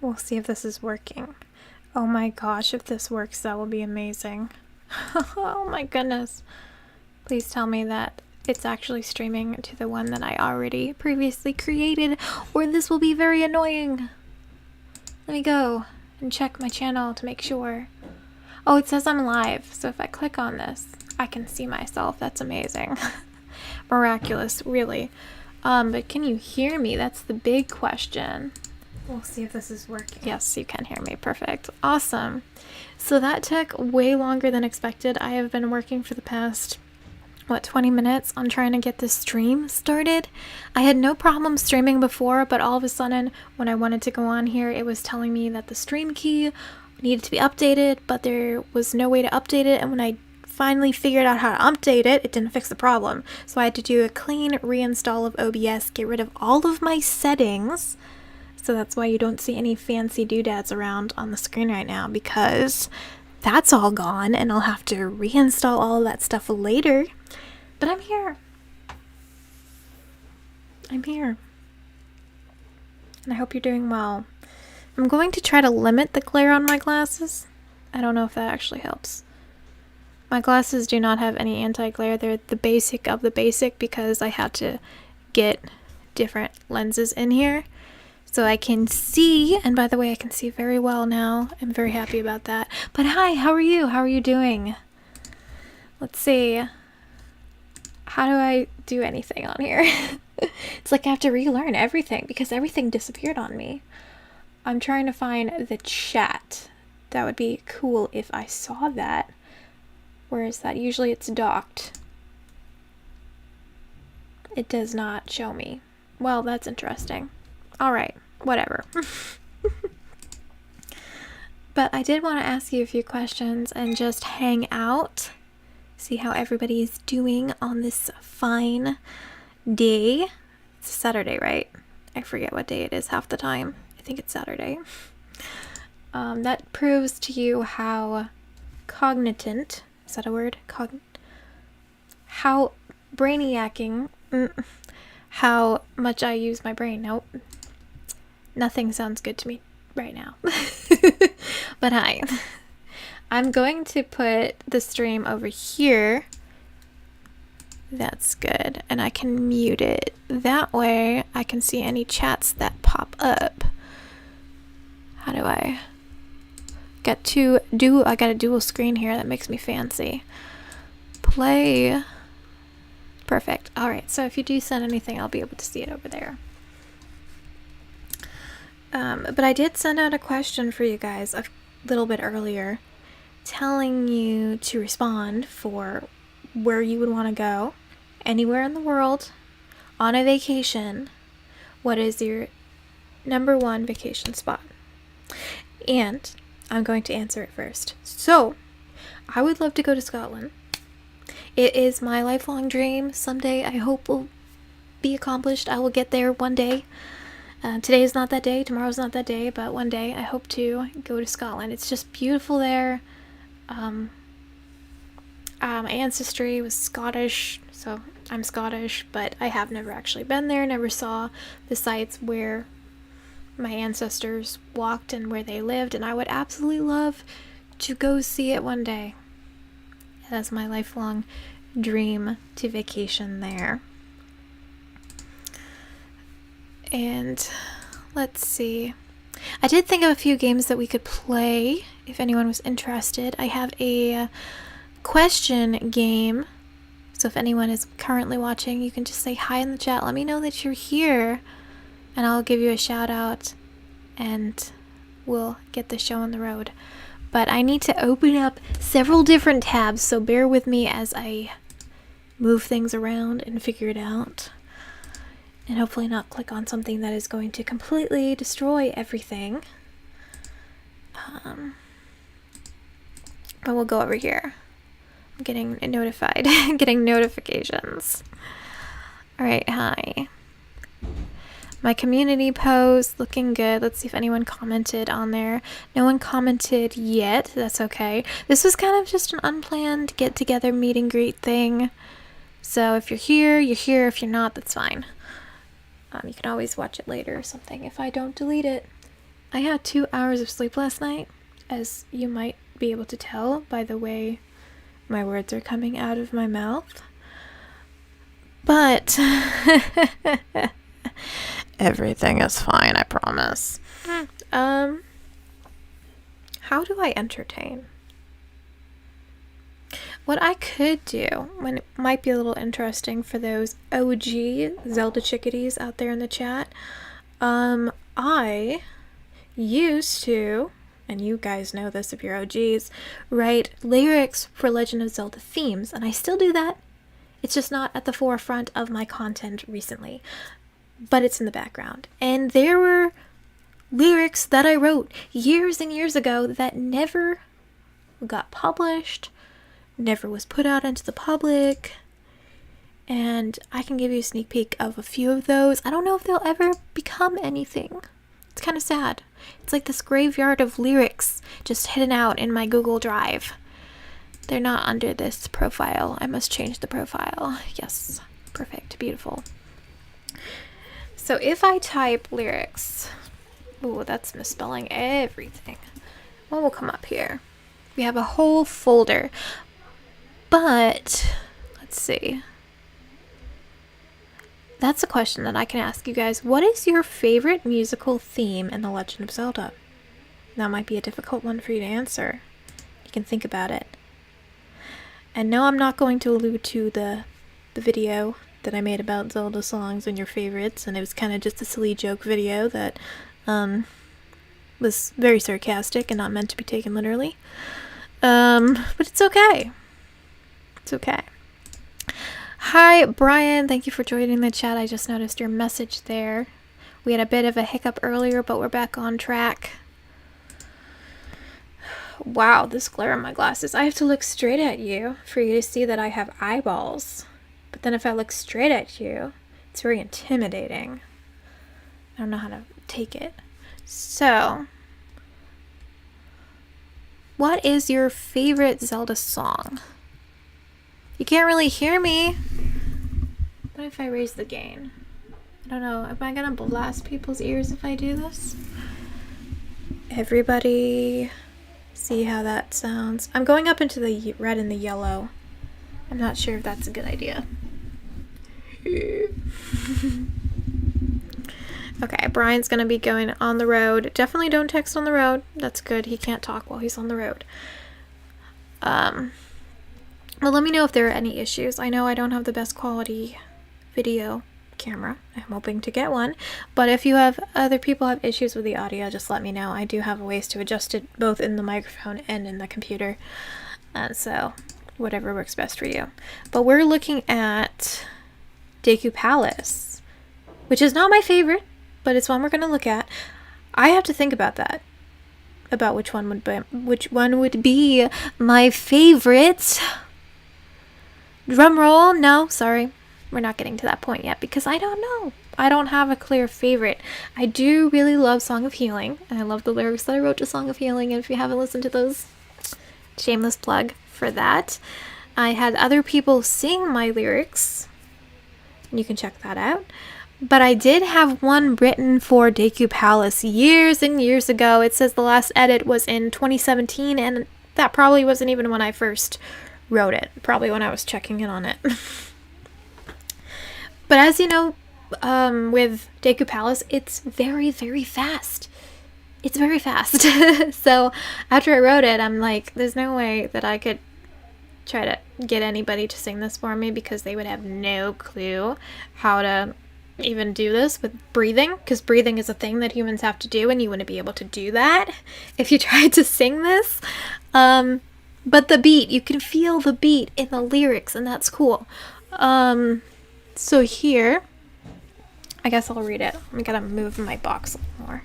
We'll see if this is working. Oh my gosh, if this works, that will be amazing. Oh my goodness. Please tell me that it's actually streaming to the one that I already previously created, or this will be very annoying. Let me go and check my channel to make sure. Oh, it says I'm live, so if I click on this, I can see myself. That's amazing. Miraculous, really. But can you hear me? That's the big question. We'll see if this is working. Yes, you can hear me. Perfect. Awesome. So that took way longer than expected. I have been working for the past, 20 minutes on trying to get this stream started. I had no problem streaming before, but all of a sudden, when I wanted to go on here, it was telling me that the stream key needed to be updated, but there was no way to update it. And when I finally figured out how to update it, it didn't fix the problem. So I had to do a clean reinstall of OBS, get rid of all of my settings. So that's why you don't see any fancy doodads around on the screen right now, because that's all gone and I'll have to reinstall all of that stuff later. But I'm here. I'm here. And I hope you're doing well. I'm going to try to limit the glare on my glasses. I don't know if that actually helps. My glasses do not have any anti-glare. They're the basic of the basic because I had to get different lenses in here. So I can see, and by the way, I can see very well now. I'm very happy about that. But hi, how are you? How are you doing? Let's see. How do I do anything on here? It's like I have to relearn everything because everything disappeared on me. I'm trying to find the chat. That would be cool if I saw that. Where is that? Usually it's docked. It does not show me. Well, that's interesting. Alright, whatever. But I did want to ask you a few questions and just hang out. See how everybody's doing on this fine day. It's Saturday, right? I forget what day it is half the time. I think it's Saturday. That proves to you how cognitant, is that a word? How brainiacking, how much I use my brain. Nope. Nothing sounds good to me right now. But hi. I'm going to put the stream over here. That's good. And I can mute it. That way I can see any chats that pop up. How do I I got a dual screen here that makes me fancy. Play. Perfect. Alright, so if you do send anything, I'll be able to see it over there. But I did send out a question for you guys a little bit earlier, telling you to respond for where you would want to go, anywhere in the world, on a vacation. What is your number one vacation spot? And I'm going to answer it first. So, I would love to go to Scotland. It is my lifelong dream. Someday I hope will be accomplished. I will get there one day. Today is not that day, tomorrow's not that day, but one day I hope to go to Scotland. It's just beautiful there. My ancestry was Scottish, so I'm Scottish, but I have never actually been there, never saw the sites where my ancestors walked and where they lived, and I would absolutely love to go see it one day. That's my lifelong dream, to vacation there. And let's see. I did think of a few games that we could play if anyone was interested. I have a question game. So if anyone is currently watching, you can just say hi in the chat. Let me know that you're here. And I'll give you a shout out. And we'll get the show on the road. But I need to open up several different tabs. So bear with me as I move things around and figure it out. And hopefully not click on something that is going to completely destroy everything. But we'll go over here. I'm getting notified. Getting notifications. Alright, hi. My community post, looking good. Let's see if anyone commented on there. No one commented yet. That's okay. This was kind of just an unplanned get-together meet and greet thing. So if you're here, you're here. If you're not, that's fine. You can always watch it later or something if I don't delete it. I had 2 hours of sleep last night, as you might be able to tell by the way my words are coming out of my mouth. But everything is fine, I promise. How do I entertain? What I could do, when it might be a little interesting for those OG Zelda chickadees out there in the chat, I used to, and you guys know this if you're OGs, write lyrics for Legend of Zelda themes, and I still do that. It's just not at the forefront of my content recently, but it's in the background. And there were lyrics that I wrote years and years ago that never got published, never was put out into the public, and I can give you a sneak peek of a few of those. I don't know if they'll ever become anything. It's kind of sad. It's like this graveyard of lyrics just hidden out in my Google Drive. They're not under this profile. I must change the profile. Yes, perfect, beautiful. So if I type lyrics, ooh, that's misspelling everything. What will come up here? We have a whole folder. But, let's see. That's a question that I can ask you guys. What is your favorite musical theme in The Legend of Zelda? That might be a difficult one for you to answer. You can think about it. And no, I'm not going to allude to the video that I made about Zelda songs and your favorites, and it was kind of just a silly joke video that was very sarcastic and not meant to be taken literally. But it's okay. It's okay. Hi, Brian. Thank you for joining the chat. I just noticed your message there. We had a bit of a hiccup earlier, but we're back on track. Wow, this glare in my glasses. I have to look straight at you for you to see that I have eyeballs. But then if I look straight at you, it's very intimidating. I don't know how to take it. So, what is your favorite Zelda song? You can't really hear me. What if I raise the gain? I don't know. Am I gonna blast people's ears if I do this? Everybody see how that sounds? I'm going up into the red and the yellow. I'm not sure if that's a good idea. Okay, Brian's gonna be going on the road. Definitely don't text on the road. That's good. He can't talk while he's on the road. Well, let me know if there are any issues. I know I don't have the best quality video camera. I'm hoping to get one. But if you have other people have issues with the audio, just let me know. I do have ways to adjust it both in the microphone and in the computer. And so, whatever works best for you. But we're looking at Deku Palace, which is not my favorite, but it's one we're going to look at. I have to think about that. About which one would be my favorite. Drum roll. No, sorry. We're not getting to that point yet because I don't know. I don't have a clear favorite. I do really love Song of Healing, and I love the lyrics that I wrote to Song of Healing, and if you haven't listened to those, shameless plug for that. I had other people sing my lyrics, and you can check that out. But I did have one written for Deku Palace years and years ago. It says the last edit was in 2017, and that probably wasn't even when I first wrote it. Probably when I was checking in on it. But as you know, with Deku Palace, it's very, very fast. It's very fast. So after I wrote it, I'm like, there's no way that I could try to get anybody to sing this for me because they would have no clue how to even do this with breathing, because breathing is a thing that humans have to do, and you wouldn't be able to do that if you tried to sing this. But the beat, you can feel the beat in the lyrics, and that's cool. So here, I guess I'll read it. I gotta move my box a little more.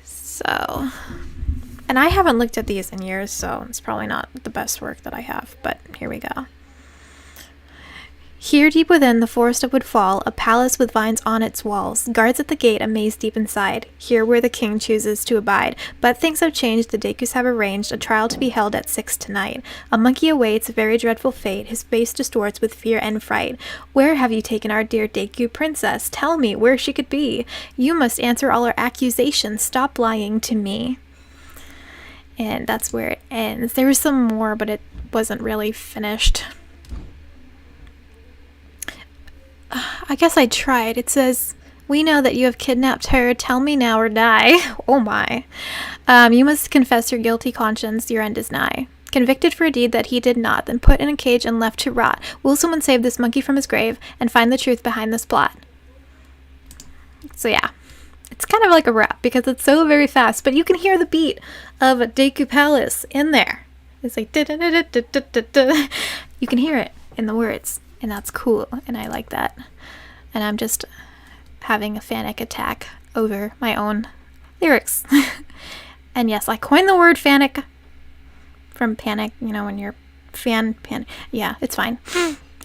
So, and I haven't looked at these in years, so it's probably not the best work that I have, but here we go. Here deep within the forest of woodfall, a palace with vines on its walls, guards at the gate a maze deep inside, here where the king chooses to abide. But things have changed, the Dekus have arranged a trial to be held at 6 tonight. A monkey awaits a very dreadful fate, his face distorts with fear and fright. Where have you taken our dear Deku princess? Tell me where she could be. You must answer all our accusations, stop lying to me. And that's where it ends. There was some more, but it wasn't really finished. I guess I tried. It says, we know that you have kidnapped her. Tell me now or die. Oh my. You must confess your guilty conscience. Your end is nigh. Convicted for a deed that he did not, then put in a cage and left to rot. Will someone save this monkey from his grave and find the truth behind this plot? So yeah. It's kind of like a rap because it's so very fast, but you can hear the beat of Deku Palace in there. It's like da-da-da-da-da-da-da. You can hear it in the words. And that's cool, and I like that. And I'm just having a panic attack over my own lyrics. And yes, I coined the word panic from panic, you know, when you're panic. Yeah, it's fine.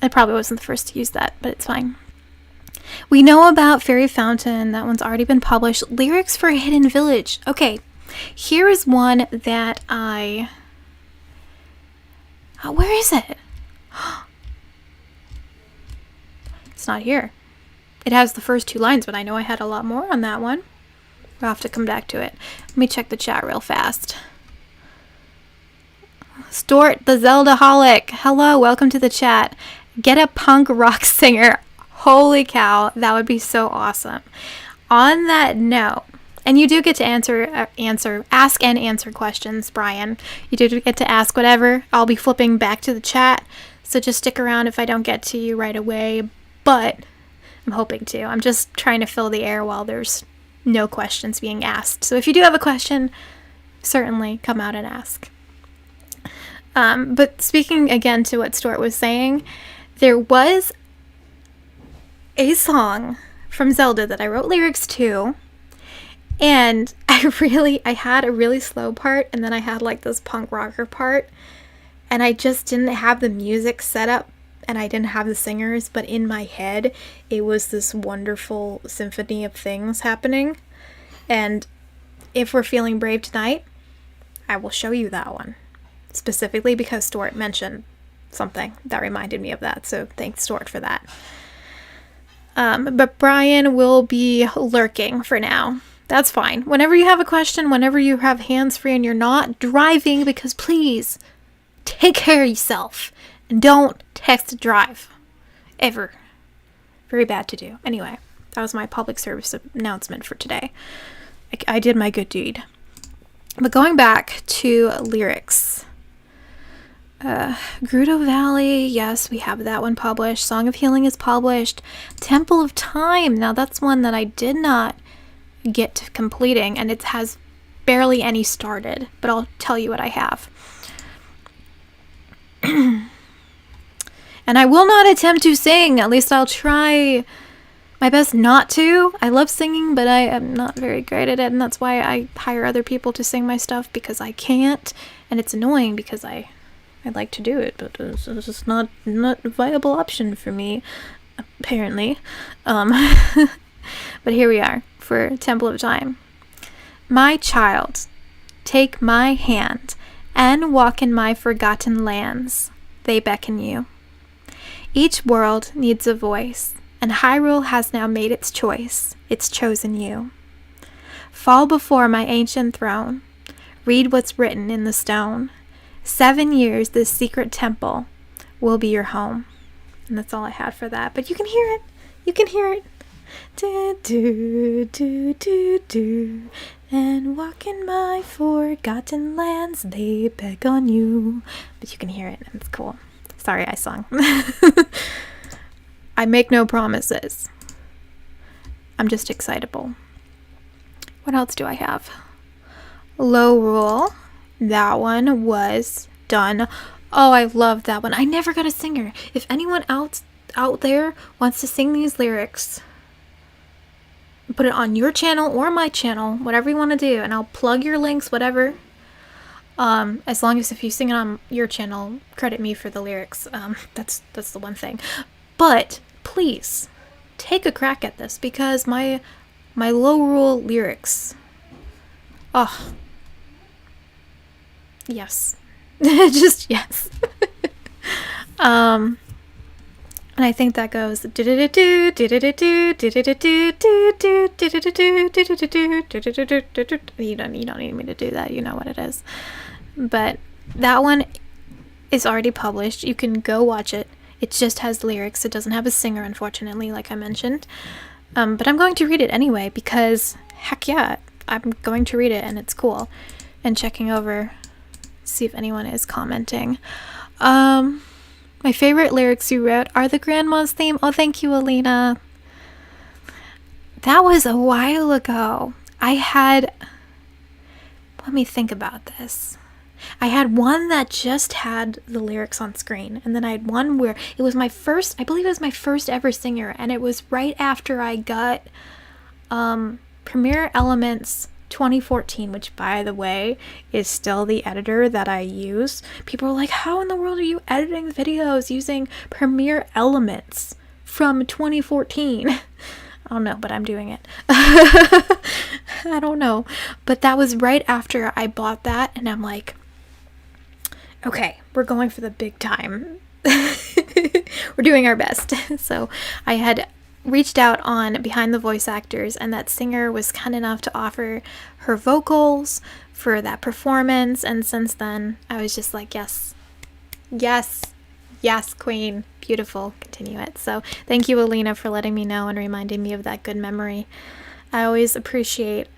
I probably wasn't the first to use that, but it's fine. We know about Fairy Fountain. That one's already been published. Lyrics for Hidden Village. Okay, here is one that I... where is it? It's not here. It has the first 2 lines, but I know I had a lot more on that one. I'll have to come back to it. Let me check the chat real fast. Stort the Zelda-holic. Hello, welcome to the chat. Get a punk rock singer. Holy cow, that would be so awesome. On that note, and you do get to ask and answer questions, Brian. You do get to ask whatever. I'll be flipping back to the chat, so just stick around if I don't get to you right away. But I'm hoping to. I'm just trying to fill the air while there's no questions being asked. So if you do have a question, certainly come out and ask. But speaking again to what Stort was saying, there was a song from Zelda that I wrote lyrics to, and I had a really slow part, and then I had like this punk rocker part, and I just didn't have the music set up, and I didn't have the singers, but in my head, it was this wonderful symphony of things happening. And if we're feeling brave tonight, I will show you that one. Specifically because Stort mentioned something that reminded me of that. So thanks, Stort, for that. But Brian will be lurking for now. That's fine. Whenever you have a question, whenever you have hands free and you're not driving, because please take care of yourself. And don't text and drive. Ever. Very bad to do. Anyway, that was my public service announcement for today. I did my good deed. But going back to lyrics. Gerudo Valley, yes, we have that one published. Song of Healing is published. Temple of Time, now that's one that I did not get to completing, and it has barely any started, but I'll tell you what I have. And I will not attempt to sing. At least I'll try my best not to. I love singing, but I am not very great at it, and that's why I hire other people to sing my stuff, because I can't. And it's annoying because I'd like to do it, but it's just not a viable option for me, apparently. But here we are for Temple of Time. My child, take my hand and walk in my forgotten lands. They beckon you. Each world needs a voice, and Hyrule has now made its choice. It's chosen you. Fall before my ancient throne. Read what's written in the stone. 7 years this secret temple will be your home. And that's all I had for that. But you can hear it. You can hear it. Do, do, do, do, do. And walk in my forgotten lands. They beg on you. But you can hear it, and it's cool. Sorry, I sung. I make no promises. I'm just excitable. What else do I have? Low Rule. That one was done. Oh, I love that one. I never got a singer. If anyone out there wants to sing these lyrics, put it on your channel or my channel, whatever you want to do, and I'll plug your links, whatever. As long as if you sing it on your channel, credit me for the lyrics. That's the one thing. But please take a crack at this, because my low rule lyrics, oh yes. Just yes. And I think that goes you don't need me to do that, you know what it is. But that one is already published. You can go watch it. It just has lyrics. It doesn't have a singer, unfortunately, like I mentioned. But I'm going to read it anyway, because heck yeah, I'm going to read it and it's cool. And checking over, see if anyone is commenting. My favorite lyrics you wrote are the Grandma's theme. Oh, thank you, Alina. That was a while ago. Let me think about this. I had one that just had the lyrics on screen, and then I had one where it was my first, I believe it was my first ever singer, and it was right after I got Premiere Elements 2014, which, by the way, is still the editor that I use. People are like, how in the world are you editing videos using Premiere Elements from 2014? I don't know, but I'm doing it. I don't know. But that was right after I bought that, and I'm like, okay, we're going for the big time. We're doing our best. So I had reached out on Behind the Voice Actors, and that singer was kind enough to offer her vocals for that performance, and since then I was just like, yes, queen, beautiful, continue it. So thank you, Alina, for letting me know and reminding me of that good memory. I always appreciate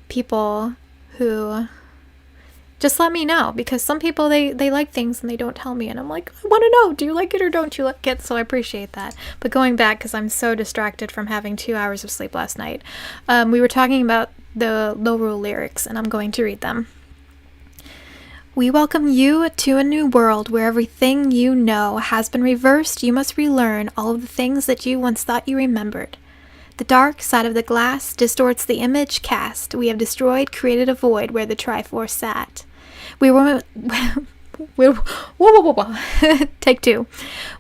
people who just let me know, because some people, they like things and they don't tell me, and I'm like, I want to know, do you like it or don't you like it? So I appreciate that. But going back, because I'm so distracted from having 2 hours of sleep last night, we were talking about the low rule lyrics, and I'm going to read them. We welcome you to a new world where everything you know has been reversed. You must relearn all of the things that you once thought you remembered. The dark side of the glass distorts the image cast. We have destroyed, created a void where the Triforce sat. We were Take two.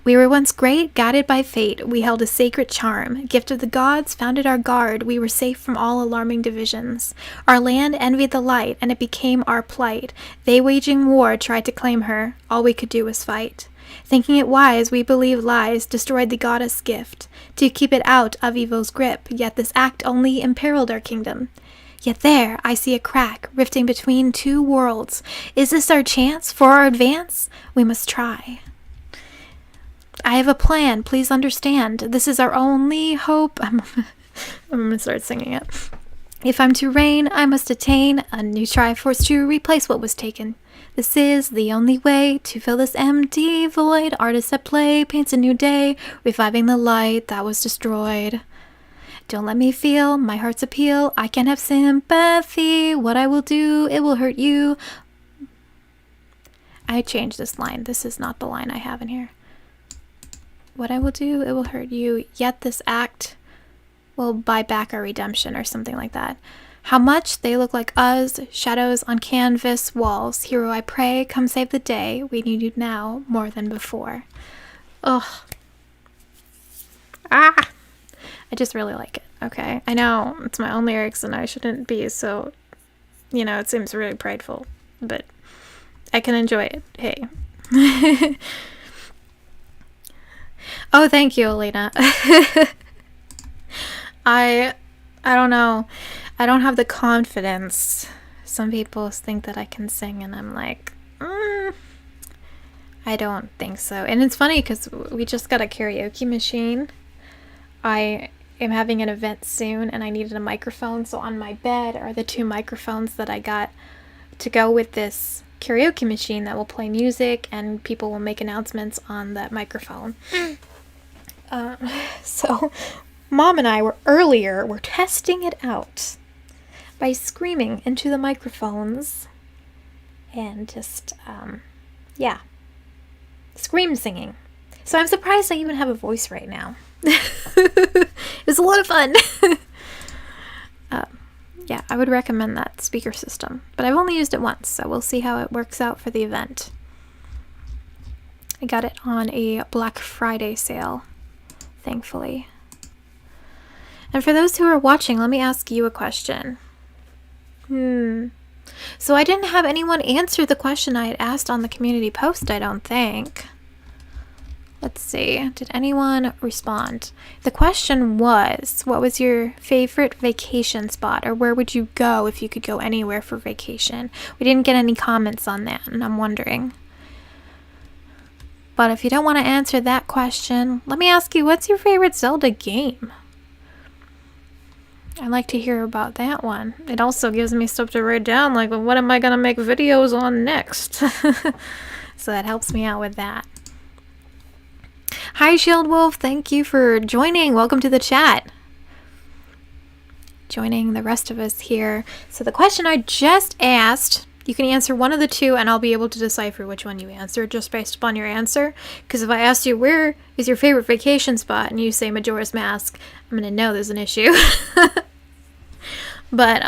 We were once great, guided by fate. We held a sacred charm. Gift of the gods founded our guard. We were safe from all alarming divisions. Our land envied the light, and it became our plight. They, waging war, tried to claim her. All we could do was fight. Thinking it wise, we believed lies, destroyed the goddess gift, to keep it out of evil's grip. Yet this act only imperiled our kingdom. Yet there, I see a crack, rifting between two worlds. Is this our chance for our advance? We must try. I have a plan, please understand. This is our only hope. I'm gonna start singing it. If I'm to reign, I must attain a new Triforce to replace what was taken. This is the only way to fill this empty void. Artist at play paints a new day, reviving the light that was destroyed. Don't let me feel my heart's appeal. I can't have sympathy. What I will do, it will hurt you. I changed this line. This is not the line I have in here. What I will do, it will hurt you. Yet this act will buy back our redemption, or something like that. How much they look like us, shadows on canvas walls. Hero, I pray, come save the day. We need you now more than before. Ugh. Ah! I just really like it. Okay, I know it's my own lyrics and I shouldn't be so, you know, it seems really prideful, but I can enjoy it. Hey. Oh, thank you, Alina. I don't know. I don't have the confidence. Some people think that I can sing, and I'm like, I don't think so. And it's funny because we just got a karaoke machine. I am having an event soon, and I needed a microphone. So on my bed are the two microphones that I got to go with this karaoke machine that will play music, and people will make announcements on that microphone. So Mom and I were testing it out by screaming into the microphones and just, scream singing. So I'm surprised I even have a voice right now. It was a lot of fun. I would recommend that speaker system, but I've only used it once, so we'll see how it works out for the event. I got it on a Black Friday sale. thankfully. And for those who are watching, let me ask you a question. So I didn't have anyone answer the question I had asked on the community post, I don't think. Let's see. Did anyone respond? The question was, what was your favorite vacation spot, or where would you go if you could go anywhere for vacation? We didn't get any comments on that, and I'm wondering. But if you don't want to answer that question, let me ask you, what's your favorite Zelda game? I'd like to hear about that one. It also gives me stuff to write down, like, well, what am I going to make videos on next? So that helps me out with that. Hi, Shield Wolf. Thank you for joining. Welcome to the chat. Joining the rest of us here. So the question I just asked, you can answer one of the two, and I'll be able to decipher which one you answer just based upon your answer. Because if I asked you, where is your favorite vacation spot, and you say Majora's Mask, I'm going to know there's an issue. But,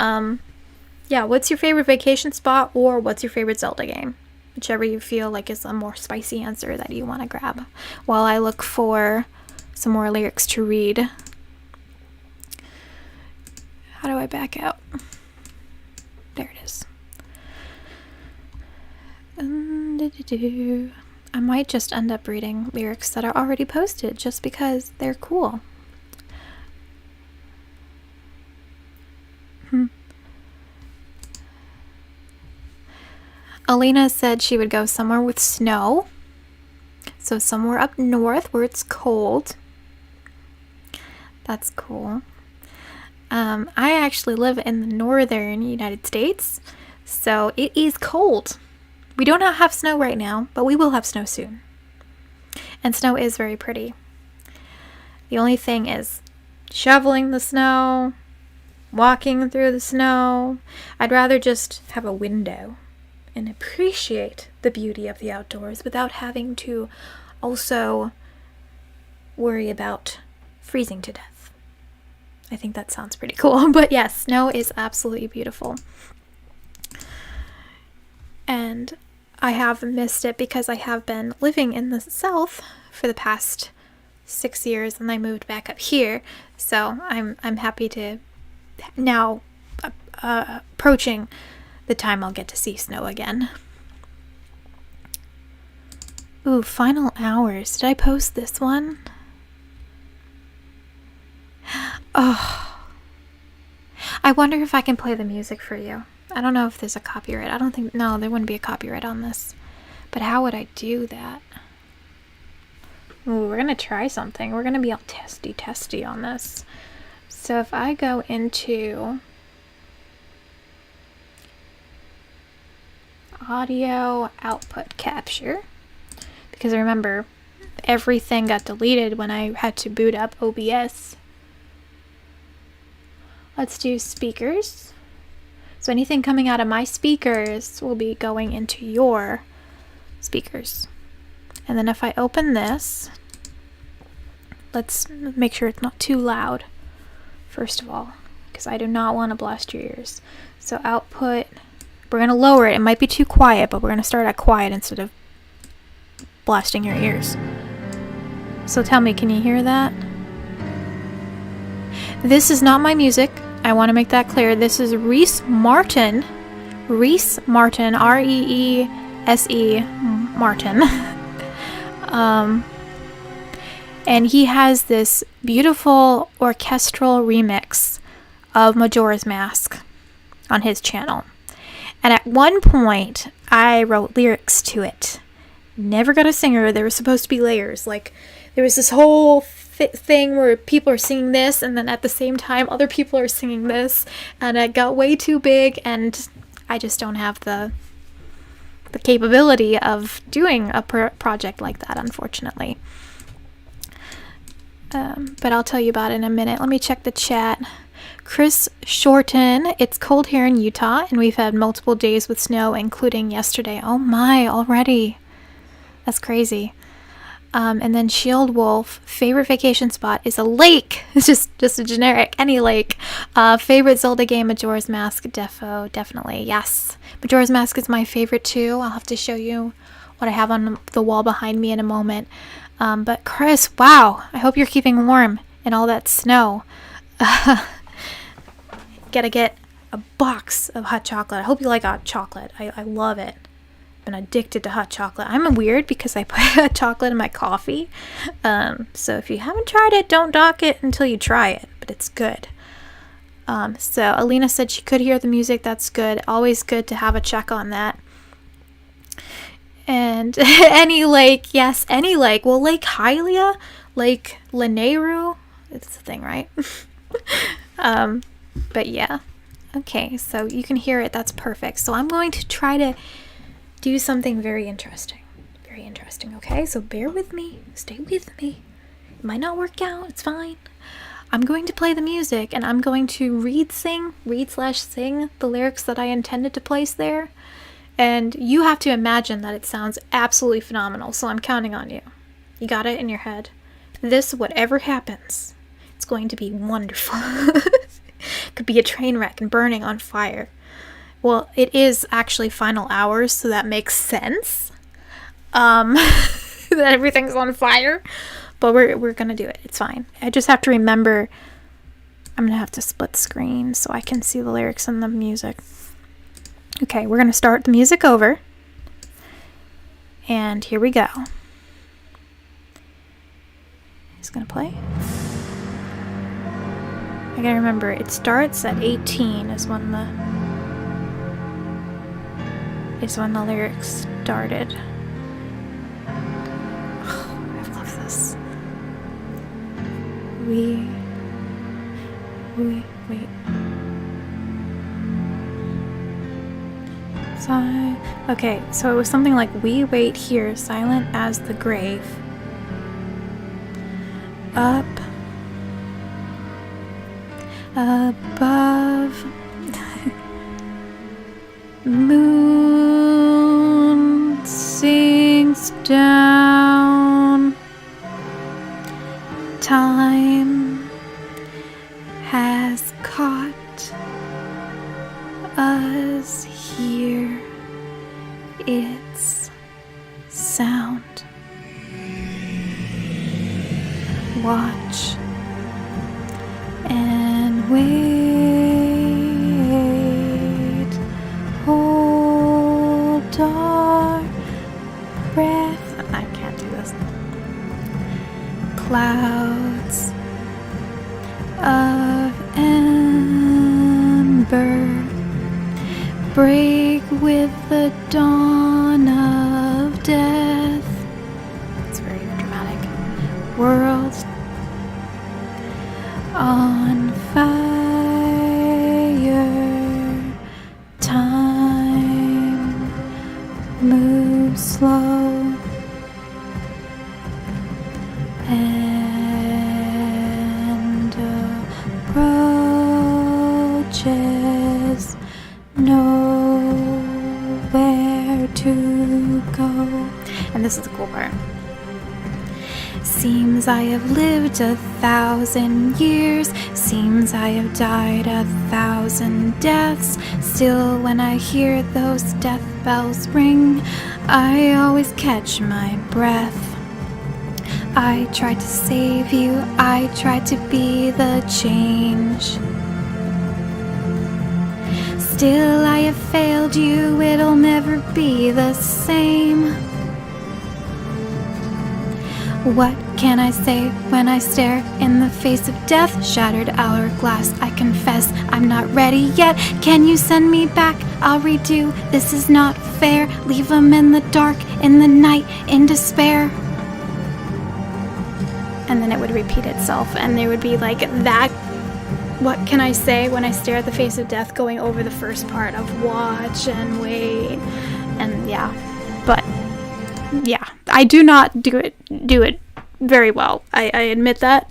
yeah, what's your favorite vacation spot, or what's your favorite Zelda game? Whichever you feel like is a more spicy answer that you want to grab, while I look for some more lyrics to read. How do I back out? There it is. I might just end up reading lyrics that are already posted just because they're cool. Alina said she would go somewhere with snow. So somewhere up north where it's cold. That's cool. I actually live in the northern United States, so it is cold. We don't have snow right now, but we will have snow soon. And snow is very pretty. The only thing is shoveling the snow, walking through the snow. I'd rather just have a window and appreciate the beauty of the outdoors without having to also worry about freezing to death. I think that sounds pretty cool. But yes, snow is absolutely beautiful. And I have missed it because I have been living in the south for the past 6 years, and I moved back up here. So I'm happy to now approaching the time I'll get to see snow again. Ooh, Final Hours. Did I post this one? Oh. I wonder if I can play the music for you. I don't know if there's a copyright. I don't think... No, there wouldn't be a copyright on this. But how would I do that? Ooh, we're going to try something. We're going to be all testy on this. So if I go into audio output capture, because remember, everything got deleted when I had to boot up OBS. Let's do speakers. So anything coming out of my speakers will be going into your speakers. And then if I open this, let's make sure it's not too loud, first of all, because I do not want to blast your ears. So output, we're going to lower it. It might be too quiet, but we're going to start at quiet instead of blasting your ears. So tell me, can you hear that? This is not my music. I want to make that clear. This is Reese Martin. Reese Martin, R-E-E-S-E Martin. And he has this beautiful orchestral remix of Majora's Mask on his channel. And at one point, I wrote lyrics to it. Never got a singer. There was supposed to be layers. Like, there was this whole thing where people are singing this, and then at the same time, other people are singing this. And it got way too big, and I just don't have the capability of doing a project like that, unfortunately. But I'll tell you about it in a minute. Let me check the chat. Chris Shorten, it's cold here in Utah, and we've had multiple days with snow, including yesterday. Oh my, already. That's crazy. And then Shield Wolf, favorite vacation spot is a lake. It's just a generic, any lake. Favorite Zelda game, Majora's Mask, definitely, yes. Majora's Mask is my favorite too. I'll have to show you what I have on the wall behind me in a moment. But Chris, wow, I hope you're keeping warm in all that snow. Gotta get a box of hot chocolate. I hope you like hot chocolate. I love it. I've been addicted to hot chocolate. I'm weird because I put hot chocolate in my coffee. So if you haven't tried it, don't dock it until you try it. But it's good. So Alina said she could hear the music. That's good. Always good to have a check on that. And any lake, yes, any lake. Well, Lake Hylia, Lake Lanayru, it's a thing, right? But yeah. Okay, so you can hear it. That's perfect. So I'm going to try to do something very interesting. Very interesting, okay? So bear with me. Stay with me. It might not work out. It's fine. I'm going to play the music, and I'm going to read/sing the lyrics that I intended to place there. And you have to imagine that it sounds absolutely phenomenal, so I'm counting on you. You got it in your head. Whatever happens, it's going to be wonderful. Could be a train wreck and burning on fire. Well, it is actually final hours, so that makes sense. That everything's on fire. But we're gonna do it. It's fine. I just have to remember I'm gonna have to split screen so I can see the lyrics and the music. Okay, we're going to start the music over. And here we go. It's going to play. I gotta remember, it starts at 18 is when the lyrics started. Oh, I love this. Wait. Okay, so it was something like, we wait here, silent as the grave. Up above, moon sinks down, time has caught us here. Its sound. Watch and wait. Hold our breath. I can't do this. Clouds of ember break with the dawn of death. It's very dramatic. World on fire. Time moves slow and approaches. Nowhere to go. And this is the cool part. Seems I have lived 1,000 years. Seems I have died 1,000 deaths. Still, when I hear those death bells ring, I always catch my breath. I tried to save you. I tried to be the change. Still, I have failed you. It'll never be the same. What can I say when I stare in the face of death? Shattered hourglass, I confess I'm not ready yet. Can you send me back? I'll redo. This is not fair. Leave them in the dark, in the night, in despair. And then it would repeat itself, and there would be like that. What can I say when I stare at the face of death, going over the first part of watch and wait. And yeah, but yeah, I do not do it very well. I admit that.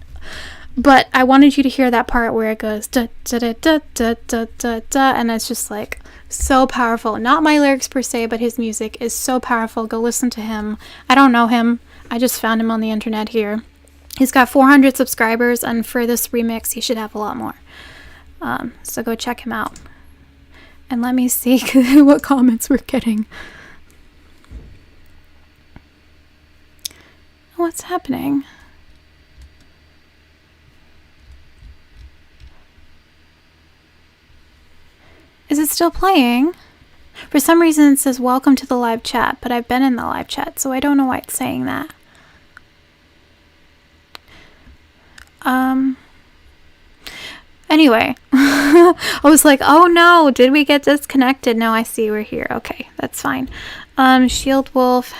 But I wanted you to hear that part where it goes da da da da da da da da, and it's just like so powerful. Not my lyrics per se, but his music is so powerful. Go listen to him. I don't know him. I just found him on the internet here. He's got 400 subscribers, and for this remix, he should have a lot more. So go check him out. And let me see what comments we're getting. What's happening? Is it still playing? For some reason it says welcome to the live chat, but I've been in the live chat, so I don't know why it's saying that. Anyway, I was like, oh no, did we get disconnected? No, I see we're here. Okay, that's fine. Shield Wolf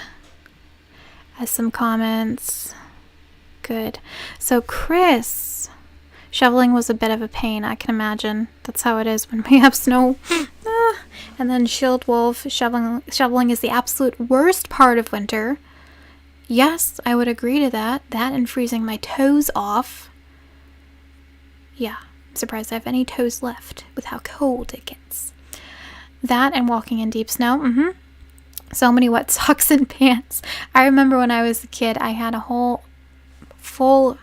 has some comments. Good. So Chris, shoveling was a bit of a pain, I can imagine. That's how it is when we have snow. And then Shield Wolf, shoveling is the absolute worst part of winter. Yes, I would agree to that. That and freezing my toes off. Yeah, I'm surprised I have any toes left with how cold it gets. That and walking in deep snow. So many wet socks and pants. I remember when I was a kid, I had a whole full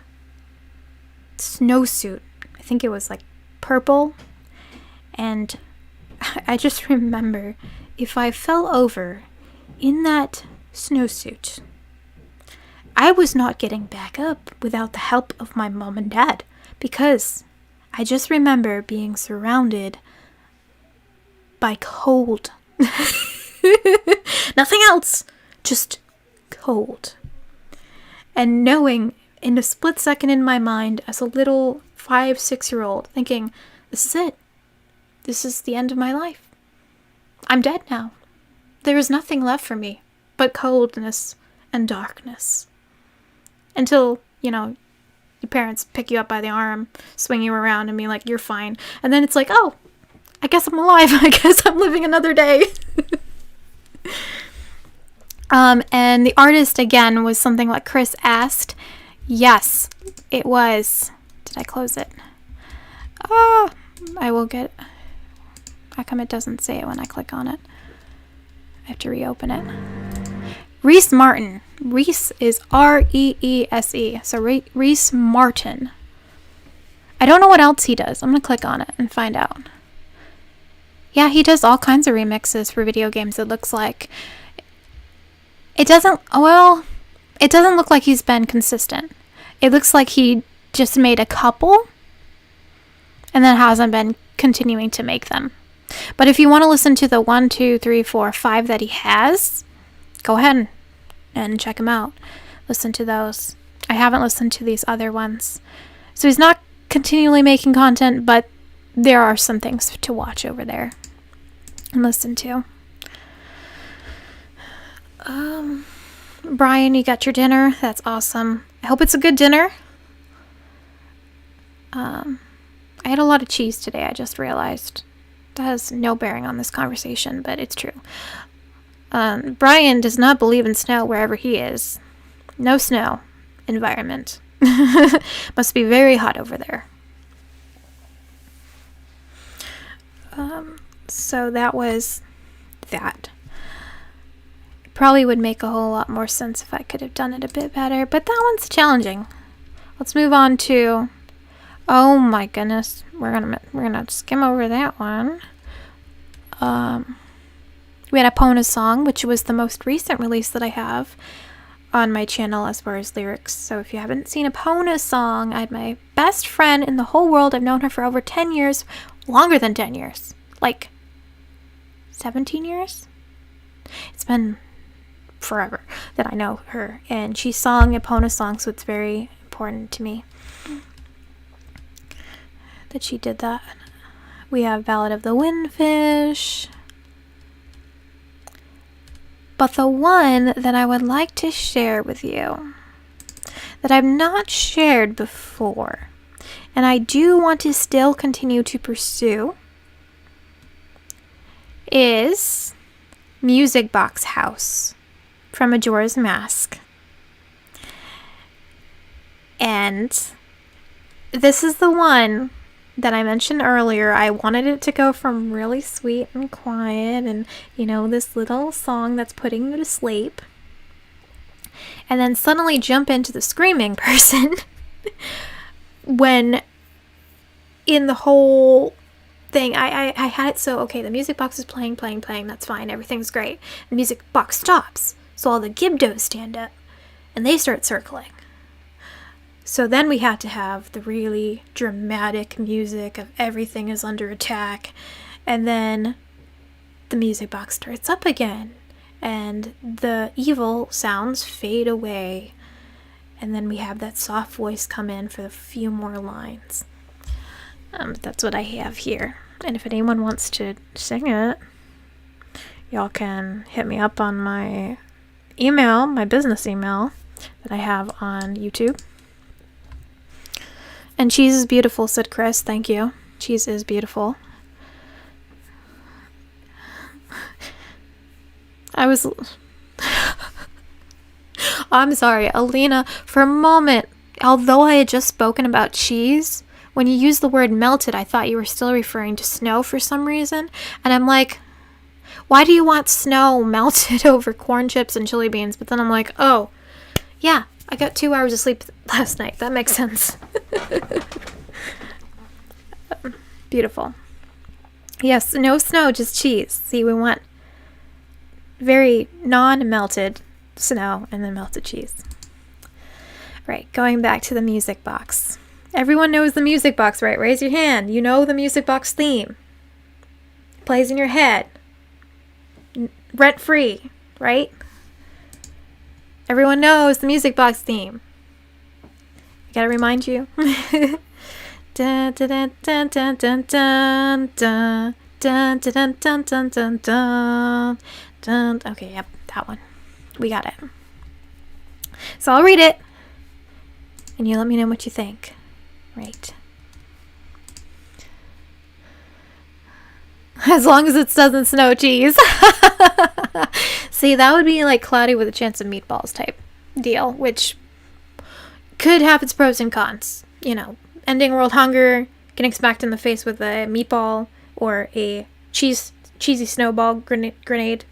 snowsuit. I think it was like purple. And I just remember if I fell over in that snowsuit, I was not getting back up without the help of my mom and dad, because I just remember being surrounded by cold. Nothing else, just cold. And knowing in a split second in my mind as a little 5-6-year-old, thinking, this is it. This is the end of my life. I'm dead now. There is nothing left for me but coldness and darkness. Until, your parents pick you up by the arm, swing you around and be like, you're fine. And then it's like, oh, I guess I'm alive. I guess I'm living another day. And the artist, again, was something like Chris asked. Yes, it was. Did I close it? I will get... How come it doesn't say it when I click on it? I have to reopen it. Reese Martin. Reese is R-E-E-S-E. So Reese Martin. I don't know what else he does. I'm going to click on it and find out. Yeah, he does all kinds of remixes for video games, it looks like. It doesn't look like he's been consistent. It looks like he just made a couple and then hasn't been continuing to make them. But if you want to listen to the 1, 2, 3, 4, 5 that he has, go ahead and check him out. Listen to those. I haven't listened to these other ones. So he's not continually making content, but there are some things to watch over there and listen to. Brian, you got your dinner? That's awesome. I hope it's a good dinner. I had a lot of cheese today, I just realized. That has no bearing on this conversation, but it's true. Brian does not believe in snow wherever he is. No snow environment. Must be very hot over there. So that was that. Probably would make a whole lot more sense if I could have done it a bit better, but that one's challenging. Let's move on to... Oh my goodness, we're gonna skim over that one. We had Epona Song, which was the most recent release that I have on my channel as far as lyrics. So if you haven't seen Epona Song, I had my best friend in the whole world. I've known her for over 10 years, longer than 10 years, like 17 years. It's been forever that I know her, and she sung Epona Song, so it's very important to me that she did that. We have Ballad of the Windfish. But the one that I would like to share with you, that I've not shared before, and I do want to still continue to pursue, is Music Box House from Majora's Mask. And this is the one that I mentioned earlier. I wanted it to go from really sweet and quiet and, this little song that's putting you to sleep, and then suddenly jump into the screaming person when in the whole thing, I had it so, okay, the music box is playing, that's fine, everything's great. The music box stops, so all the Gibdos stand up, and they start circling. So then we had to have the really dramatic music of everything is under attack, and then the music box starts up again, and the evil sounds fade away, and then we have that soft voice come in for a few more lines. That's what I have here, and if anyone wants to sing it, y'all can hit me up on my email, my business email that I have on YouTube. And cheese is beautiful, said Chris. Thank you. Cheese is beautiful. I'm sorry, Alina, for a moment, although I had just spoken about cheese, when you used the word melted, I thought you were still referring to snow for some reason. And I'm like, why do you want snow melted over corn chips and chili beans? But then I'm like, oh, yeah, I got 2 hours of sleep last night. That makes sense. Beautiful. Yes, no snow, just cheese. See, we want very non-melted snow and then melted cheese. Right, going back to the music box. Everyone knows the music box, right? Raise your hand. You know the music box theme. It plays in your head. Rent-free, right? Everyone knows the music box theme. I gotta remind you. Dun, dun, dun, dun, dun, dun, dun, dun, dun, dun, dun, dun, dun, dun, dun. Okay, yep, that one. We got it. So I'll read it, and you let me know what you think. Right. As long as it doesn't snow, cheese. See, that would be like Cloudy with a Chance of Meatballs type deal, which could have its pros and cons. You know, ending world hunger, getting smacked in the face with a meatball or a cheesy snowball grenade.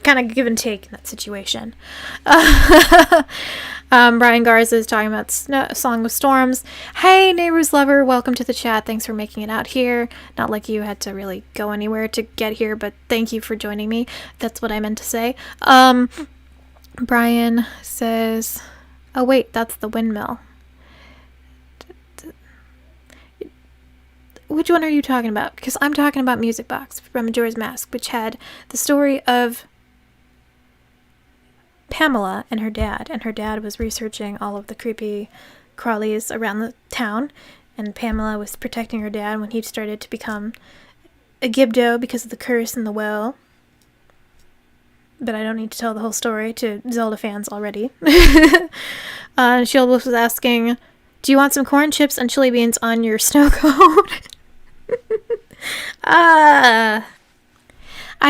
Kind of give and take in that situation. Brian Garza is talking about Song of Storms. Hey, Neighbors Lover, welcome to the chat. Thanks for making it out here. Not like you had to really go anywhere to get here, but thank you for joining me. That's what I meant to say. Brian says, oh wait, that's the windmill. Which one are you talking about? Because I'm talking about Music Box from Majora's Mask, which had the story of Pamela and her dad was researching all of the creepy crawlies around the town, and Pamela was protecting her dad when he started to become a Gibdo because of the curse in the well. But I don't need to tell the whole story to Zelda fans already. Shield Wolf was asking, do you want some corn chips and chili beans on your snow cone? I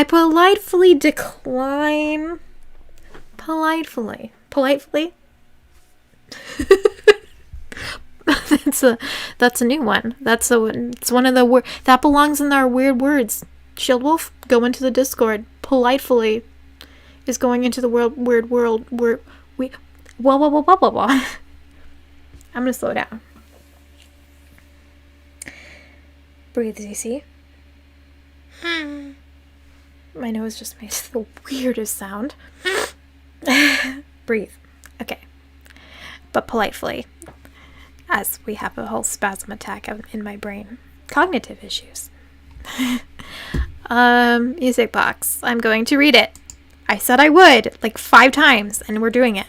politely decline. Politely. That's a new one. It's one of the that belongs in our weird words. Shield Wolf, go into the Discord. Politely is going into the weird world where we blah. I'm gonna slow down. Breathe, ZC. My nose just made the weirdest sound. Breathe. Okay. But politely, as we have a whole spasm attack in my brain. Cognitive issues. Music Box. I'm going to read it. I said I would, like 5 times, and we're doing it.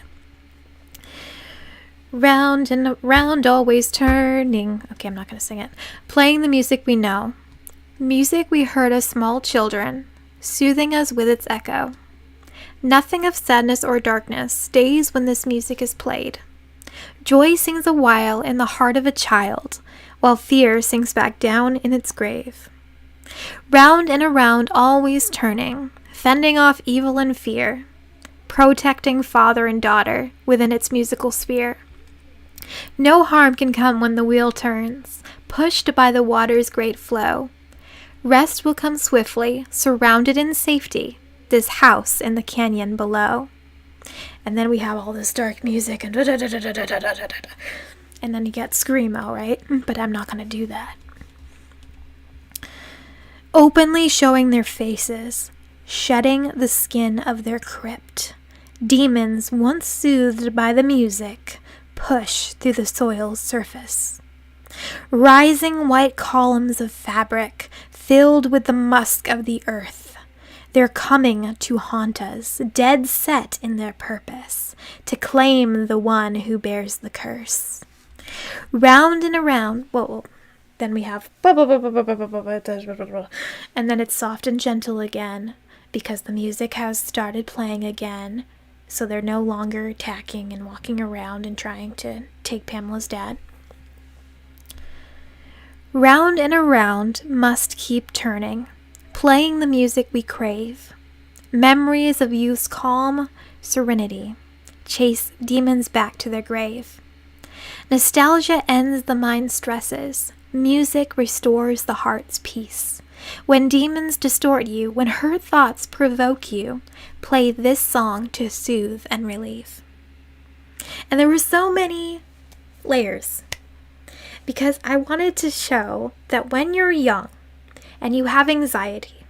Round and round, always turning. Okay, I'm not going to sing it. Playing the music we know. Music we heard as small children, soothing us with its echo. Nothing of sadness or darkness stays when this music is played. Joy sings a while in the heart of a child, while fear sinks back down in its grave. Round and around, always turning, fending off evil and fear, protecting father and daughter within its musical sphere. No harm can come when the wheel turns, pushed by the water's great flow. Rest will come swiftly, surrounded in safety, this house in the canyon below. And then we have all this dark music and and then you get screamo, right? But I'm not gonna do that. Openly showing their faces, shedding the skin of their crypt, Demons, once soothed by the music, push through the soil's surface. Rising white columns of fabric filled with the musk of the earth. They're coming to haunt us, dead set in their purpose, to claim the one who bears the curse. Round and around, then we have, and then it's soft and gentle again, because the music has started playing again, so they're no longer attacking and walking around and trying to take Pamela's dad. Round and around must keep turning, playing the music we crave. Memories of youth's calm serenity chase demons back to their grave. Nostalgia ends the mind's stresses. Music restores the heart's peace. When demons distort you, when hurt thoughts provoke you, play this song to soothe and relieve. And there were so many layers, because I wanted to show that when you're young and you have anxiety,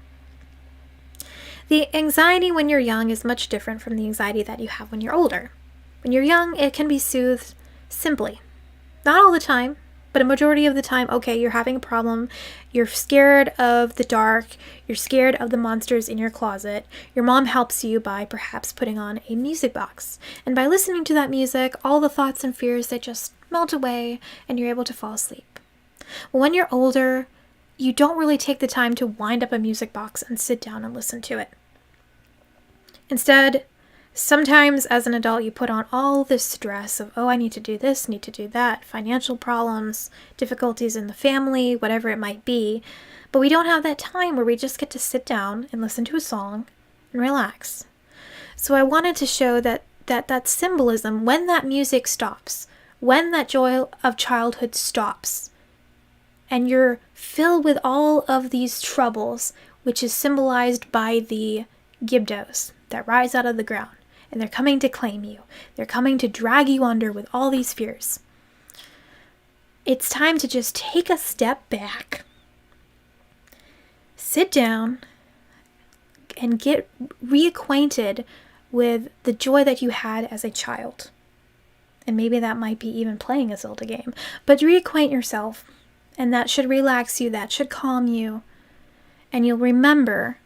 the anxiety when you're young is much different from the anxiety that you have when you're older. When you're young, it can be soothed simply. Not all the time, but a majority of the time. Okay, you're having a problem, you're scared of the dark, you're scared of the monsters in your closet. Your mom helps you by perhaps putting on a music box. And by listening to that music, all the thoughts and fears, they just melt away and you're able to fall asleep. Well, when you're older, you don't really take the time to wind up a music box and sit down and listen to it. Instead, sometimes as an adult, you put on all this stress of, oh, I need to do this, need to do that, financial problems, difficulties in the family, whatever it might be. But we don't have that time where we just get to sit down and listen to a song and relax. So I wanted to show that symbolism, when that music stops, when that joy of childhood stops, and you're filled with all of these troubles, which is symbolized by the Gibdos that rise out of the ground, and they're coming to claim you. They're coming to drag you under with all these fears. It's time to just take a step back, sit down, and get reacquainted with the joy that you had as a child. And maybe that might be even playing a Zelda game. But reacquaint yourself, and that should relax you, that should calm you, and you'll remember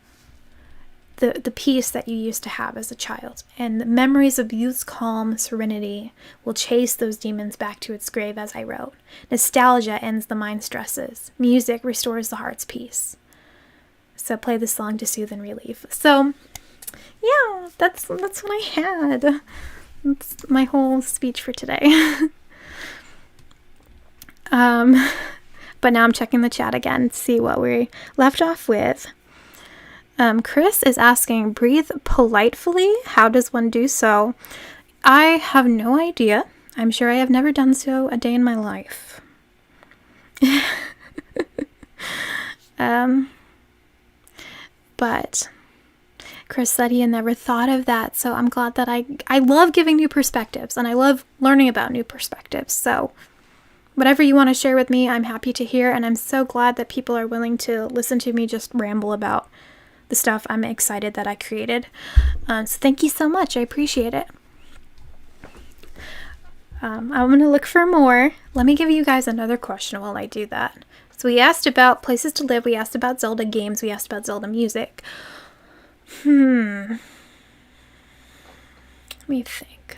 the peace that you used to have as a child. And the memories of youth's calm serenity will chase those demons back to its grave, as I wrote. Nostalgia ends the mind's stresses. Music restores the heart's peace. So play the song to soothe and relieve. So, yeah, that's what I had. That's my whole speech for today. But now I'm checking the chat again to see what we left off with. Chris is asking, breathe politely. How does one do so? I have no idea. I'm sure I have never done so a day in my life. But Chris said he had never thought of that, so I'm glad that I love giving new perspectives, and I love learning about new perspectives. So whatever you want to share with me, I'm happy to hear, and I'm so glad that people are willing to listen to me just ramble about the stuff I'm excited that I created. So thank you so much. I appreciate it. I'm going to look for more. Let me give you guys another question while I do that. So we asked about places to live. We asked about Zelda games. We asked about Zelda music. Let me think.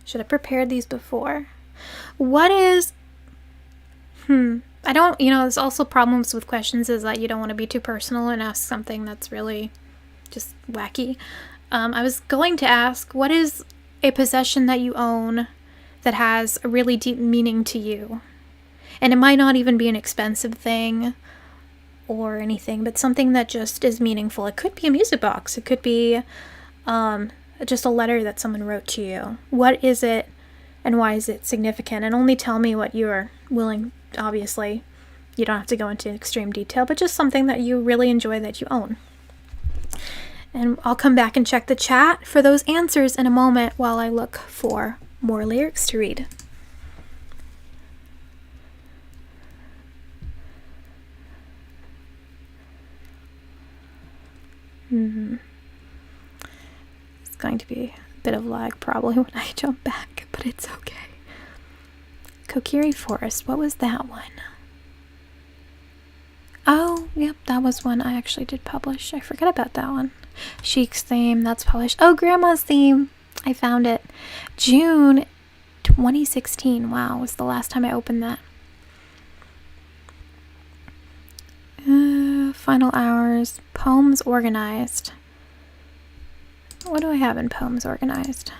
Should have prepared these before. What is... I don't, there's also problems with questions is that you don't want to be too personal and ask something that's really just wacky. I was going to ask, what is a possession that you own that has a really deep meaning to you? And it might not even be an expensive thing or anything, but something that just is meaningful. It could be a music box. It could be just a letter that someone wrote to you. What is it and why is it significant? And only tell me what you are willing. Obviously, you don't have to go into extreme detail, but just something that you really enjoy that you own. And I'll come back and check the chat for those answers in a moment while I look for more lyrics to read. Just going to be a bit of lag probably when I jump back, but it's okay. Kokiri Forest, what was that one? Oh, yep, that was one I actually did publish. I forgot about that one. Sheik's Theme, that's published. Oh, Grandma's Theme, I found it. June 2016, wow, was the last time I opened that. Final Hours, Poems Organized. What do I have in Poems Organized?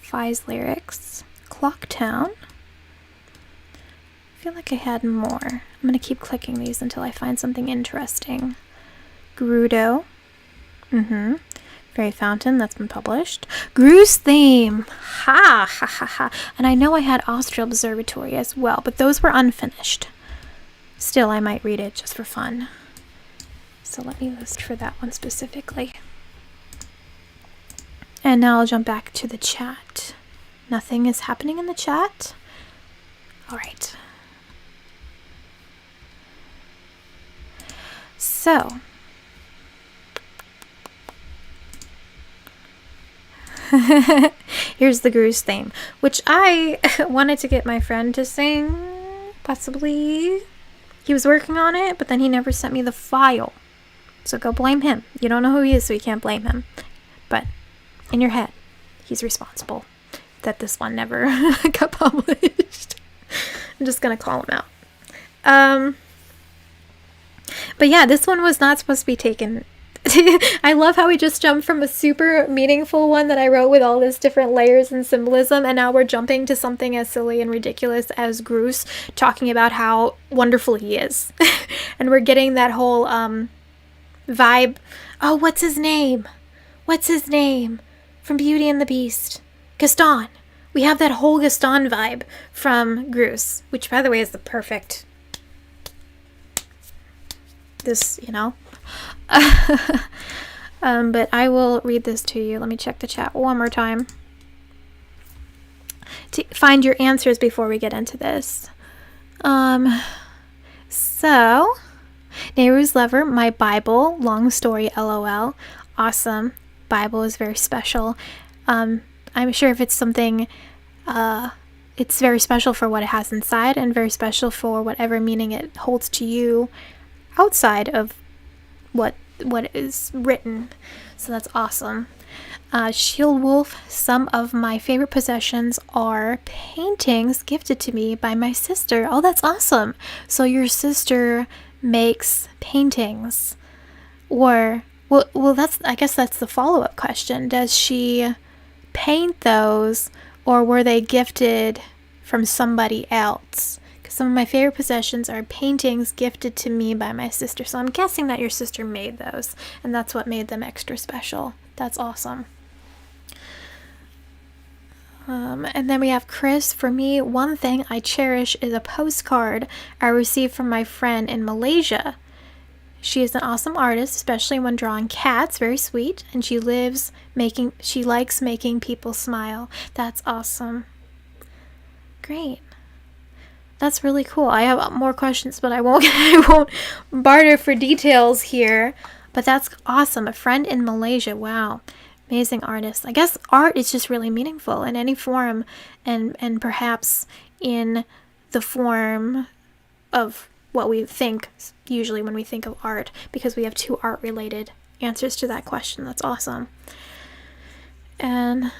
Fi's Lyrics, Clocktown. I feel like I had more. I'm going to keep clicking these until I find something interesting. Gerudo. Fairy Fountain, that's been published. Gru's Theme. Ha ha ha ha. And I know I had Austral Observatory as well, but those were unfinished. Still, I might read it just for fun. So let me list for that one specifically. And now I'll jump back to the chat. Nothing is happening in the chat. All right. So, here's the Gru's Theme, which I wanted to get my friend to sing, possibly. He was working on it, but then he never sent me the file. So go blame him. You don't know who he is, so you can't blame him. But in your head, he's responsible that this one never got published. I'm just gonna call him out. But yeah, this one was not supposed to be taken. I love how we just jumped from a super meaningful one that I wrote with all this different layers and symbolism, and now we're jumping to something as silly and ridiculous as Grus talking about how wonderful he is. And we're getting that whole vibe. Oh, what's his name? What's his name? From Beauty and the Beast. Gaston. We have that whole Gaston vibe from Grus, which by the way is the perfect... this, you know. But I will read this to you. Let me check the chat one more time to find your answers before we get into this. So Nehru's Lover, my Bible, long story, LOL. Awesome. Bible is very special. I'm sure if it's something, it's very special for what it has inside and very special for whatever meaning it holds to you outside of what is written. So that's awesome. Shield Wolf, some of my favorite possessions are paintings gifted to me by my sister. Oh, that's awesome. So your sister makes paintings. Or, well, that's, I guess that's the follow-up question. Does she paint those, or were they gifted from somebody else? Some of my favorite possessions are paintings gifted to me by my sister. So I'm guessing that your sister made those, and that's what made them extra special. That's awesome. And then we have Chris. For me, one thing I cherish is a postcard I received from my friend in Malaysia. She is an awesome artist, especially when drawing cats. Very sweet. And she likes making people smile. That's awesome. Great. That's really cool. I have more questions, but I won't barter for details here. But that's awesome. A friend in Malaysia. Wow. Amazing artist. I guess art is just really meaningful in any form, and perhaps in the form of what we think usually when we think of art, because we have two art-related answers to that question. That's awesome. And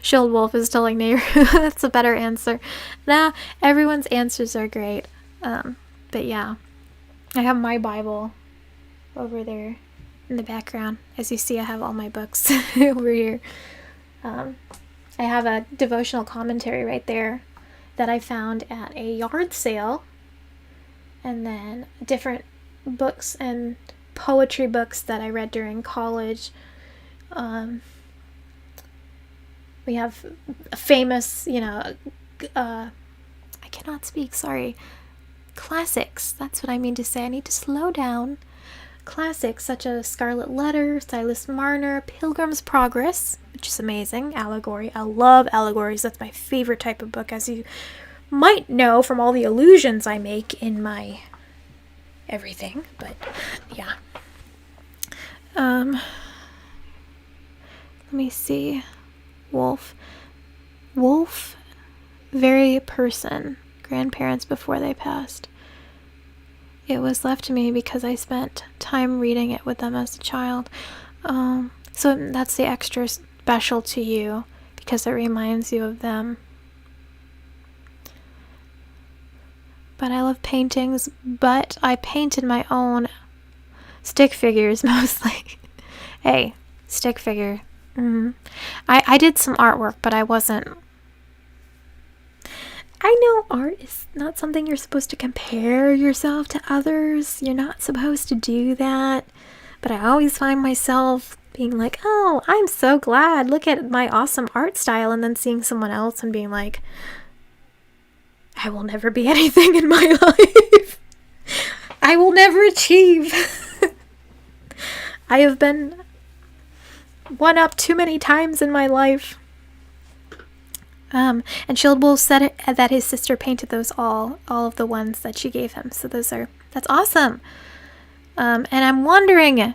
Shield Wolf is telling Nehru. That's a better answer. Nah, everyone's answers are great. But yeah, I have my Bible over there in the background. As you see, I have all my books over here. I have a devotional commentary right there that I found at a yard sale. And then different books and poetry books that I read during college. We have famous, I cannot speak, sorry. Classics, that's what I mean to say. I need to slow down. Classics such as Scarlet Letter, Silas Marner, Pilgrim's Progress, which is amazing. Allegory. I love allegories. That's my favorite type of book, as you might know from all the allusions I make in my everything, but yeah. Let me see. Wolf, very person, grandparents before they passed. It was left to me because I spent time reading it with them as a child. So that's the extra special to you because it reminds you of them. But I love paintings, but I painted my own stick figures mostly. Hey, stick figure. I did some artwork, but I wasn't. I know art is not something you're supposed to compare yourself to others. You're not supposed to do that. But I always find myself being like, oh, I'm so glad. Look at my awesome art style. And then seeing someone else and being like, I will never be anything in my life. I will never achieve. I have been one up too many times in my life. And Shield Wolf said that his sister painted those all of the ones that she gave him. So that's awesome. And I'm wondering,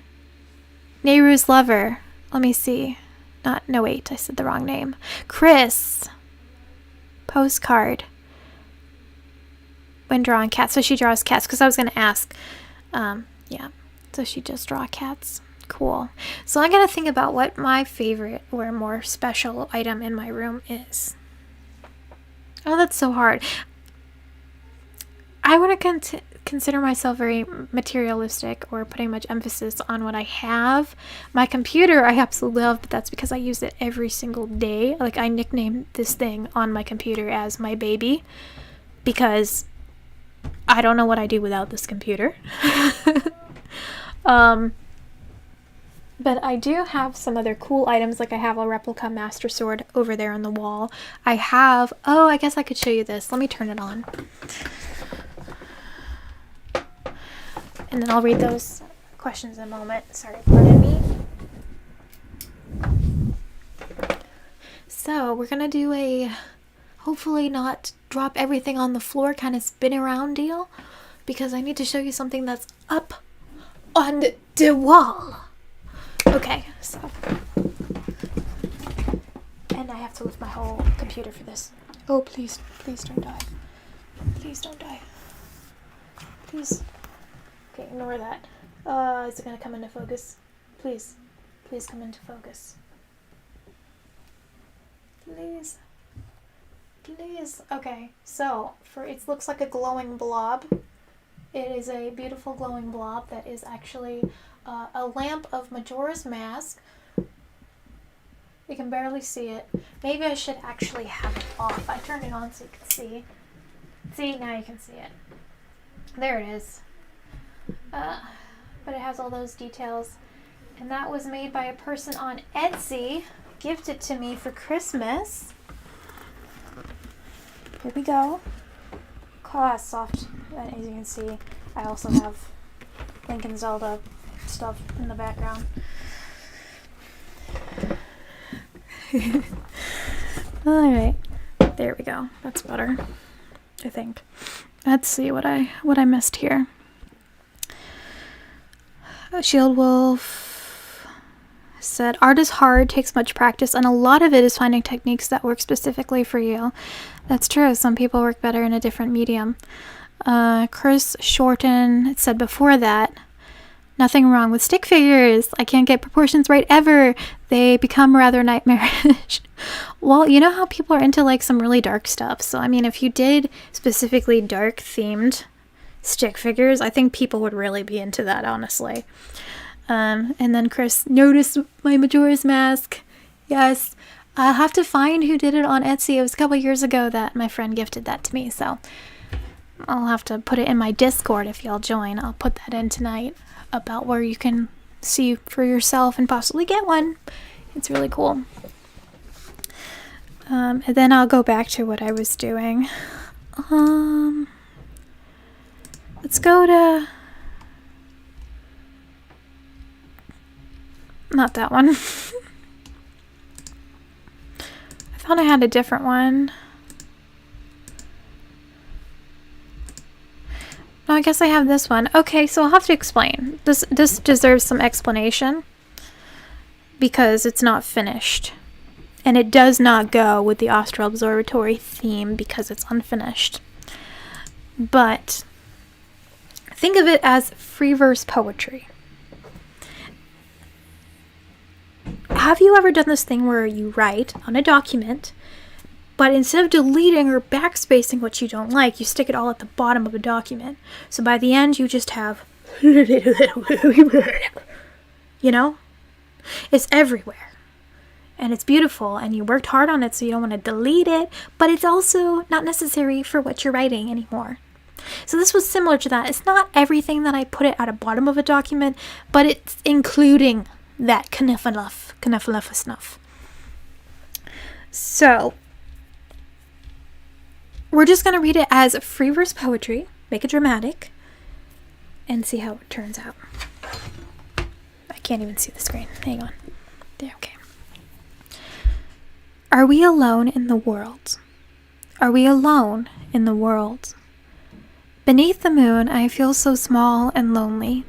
Nehru's lover, let me see. Wait, I said the wrong name. Chris, postcard, when drawing cats. So she draws cats, because I was going to ask. Yeah, so she just draw cats. Cool. So I'm going to think about what my favorite or more special item in my room is. Oh, that's so hard. I want to consider myself very materialistic or putting much emphasis on what I have. My computer I absolutely love, but that's because I use it every single day. Like, I nicknamed this thing on my computer as my baby because I don't know what I do without this computer. But I do have some other cool items, like I have a replica Master Sword over there on the wall. I guess I could show you this. Let me turn it on. And then I'll read those questions in a moment. Sorry, pardon me. So we're going to do a, hopefully not drop everything on the floor, kind of spin around deal, because I need to show you something that's up on the wall. Okay, so, and I have to lift my whole computer for this. Oh, please don't die. Please don't die. Please. Okay, ignore that. Is it gonna come into focus? Please come into focus. Please. Okay, so it looks like a glowing blob. It is a beautiful glowing blob that is actually a lamp of Majora's Mask. You can barely see it. Maybe I should actually have it off. I turned it on so you can see. See, now you can see it. There it is. But it has all those details. And that was made by a person on Etsy. Gifted to me for Christmas. Here we go. Claw soft. And as you can see, I also have Link and Zelda stuff in the background. Alright, there we go. That's better, I think. Let's see what I missed here. Shield Wolf said, art is hard, takes much practice, and a lot of it is finding techniques that work specifically for you. That's true. Some people work better in a different medium. Chris Shorten said before that, nothing wrong with stick figures. I can't get proportions right ever. They become rather nightmarish. Well, you know how people are into like some really dark stuff. So, I mean, if you did specifically dark themed stick figures, I think people would really be into that, honestly. And then Chris noticed my Majora's Mask. Yes, I'll have to find who did it on Etsy. It was a couple years ago that my friend gifted that to me. So I'll have to put it in my Discord if y'all join. I'll put that in tonight about where you can see for yourself and possibly get one. It's really cool. And then I'll go back to what I was doing. Let's go to... Not that one. I thought I had a different one. No, I guess I have this one. Okay, so I'll have to explain. This deserves some explanation because it's not finished. And it does not go with the Austral Observatory theme because it's unfinished. But think of it as free verse poetry. Have you ever done this thing where you write on a document, but instead of deleting or backspacing what you don't like, you stick it all at the bottom of a document. So by the end, you just have, you know? It's everywhere. And it's beautiful, and you worked hard on it, so you don't want to delete it, but it's also not necessary for what you're writing anymore. So this was similar to that. It's not everything that I put it at the bottom of a document, but it's including that knifflenuff snuff. So we're just going to read it as free verse poetry, make it dramatic, and see how it turns out. I can't even see the screen. Hang on. There, okay. Are we alone in the world? Are we alone in the world? Beneath the moon, I feel so small and lonely.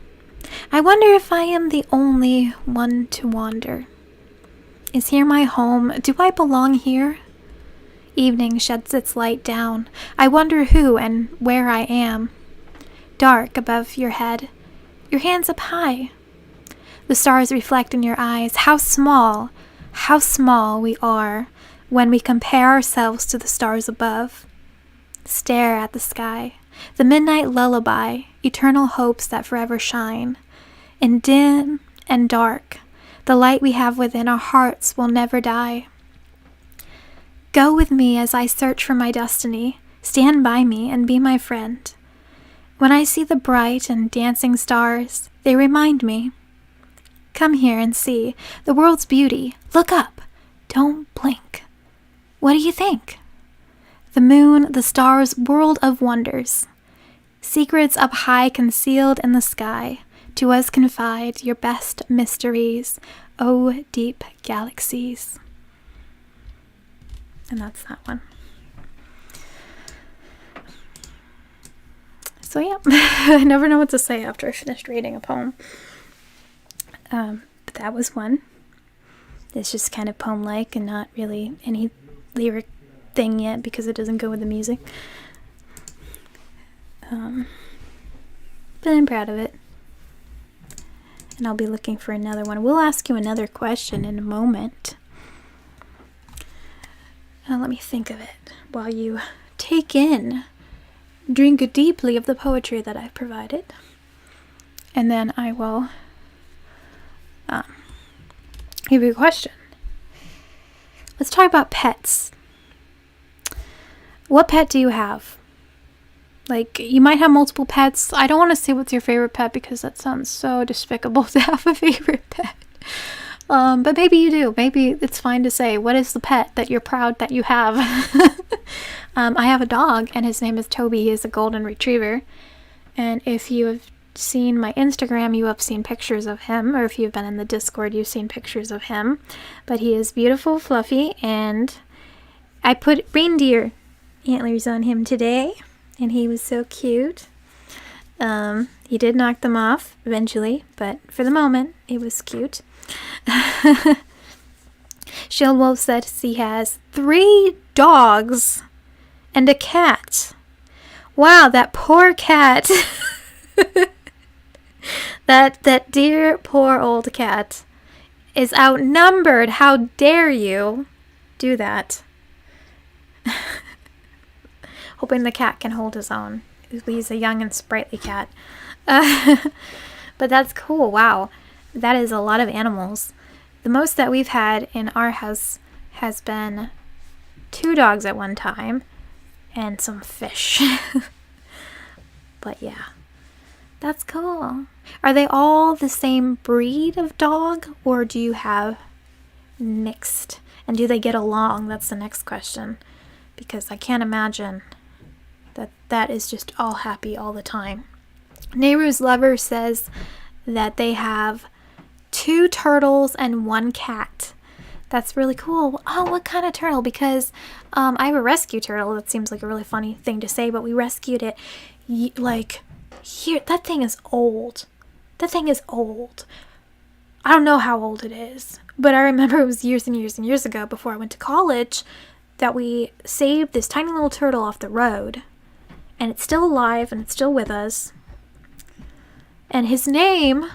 I wonder if I am the only one to wander. Is here my home? Do I belong here? Evening sheds its light down. I wonder who and where I am. Dark above your head, your hands up high. The stars reflect in your eyes. How small we are when we compare ourselves to the stars above. Stare at the sky, the midnight lullaby, eternal hopes that forever shine. In dim and dark, the light we have within our hearts will never die. Go with me as I search for my destiny. Stand by me and be my friend. When I see the bright and dancing stars, they remind me. Come here and see the world's beauty. Look up. Don't blink. What do you think? The moon, the stars, world of wonders. Secrets up high concealed in the sky. To us confide your best mysteries, oh deep galaxies. And that's that one. So yeah, I never know what to say after I finished reading a poem. But that was one. It's just kind of poem-like and not really any lyric thing yet because it doesn't go with the music. But I'm proud of it. And I'll be looking for another one. We'll ask you another question in a moment. Let me think of it while you drink deeply of the poetry that I've provided. And then I will give you a question. Let's talk about pets. What pet do you have? Like, you might have multiple pets. I don't want to say what's your favorite pet because that sounds so despicable to have a favorite pet. But maybe you do. Maybe it's fine to say, what is the pet that you're proud that you have? I have a dog, and his name is Toby. He is a golden retriever. And if you have seen my Instagram, you have seen pictures of him. Or if you've been in the Discord, you've seen pictures of him. But he is beautiful, fluffy, and I put reindeer antlers on him today. And he was so cute. He did knock them off eventually, but for the moment, it was cute. Shield Wolf says he has 3 dogs and a cat. Wow, that poor cat. that dear poor old cat is outnumbered. How dare you do that? Hoping the cat can hold his own. He's a young and sprightly cat. But that's cool. Wow. That is a lot of animals. The most that we've had in our house has been 2 dogs at one time and some fish. But yeah, that's cool. Are they all the same breed of dog, or do you have mixed? And do they get along? That's the next question. Because I can't imagine that is just all happy all the time. Nehru's Lover says that they have 2 turtles and 1 cat. That's really cool. Oh, what kind of turtle? Because I have a rescue turtle. That seems like a really funny thing to say, but we rescued it like Here, that thing is old. That thing is old. I don't know how old it is, but I remember it was years and years and years ago before I went to college that we saved this tiny little turtle off the road. And it's still alive and it's still with us. And his name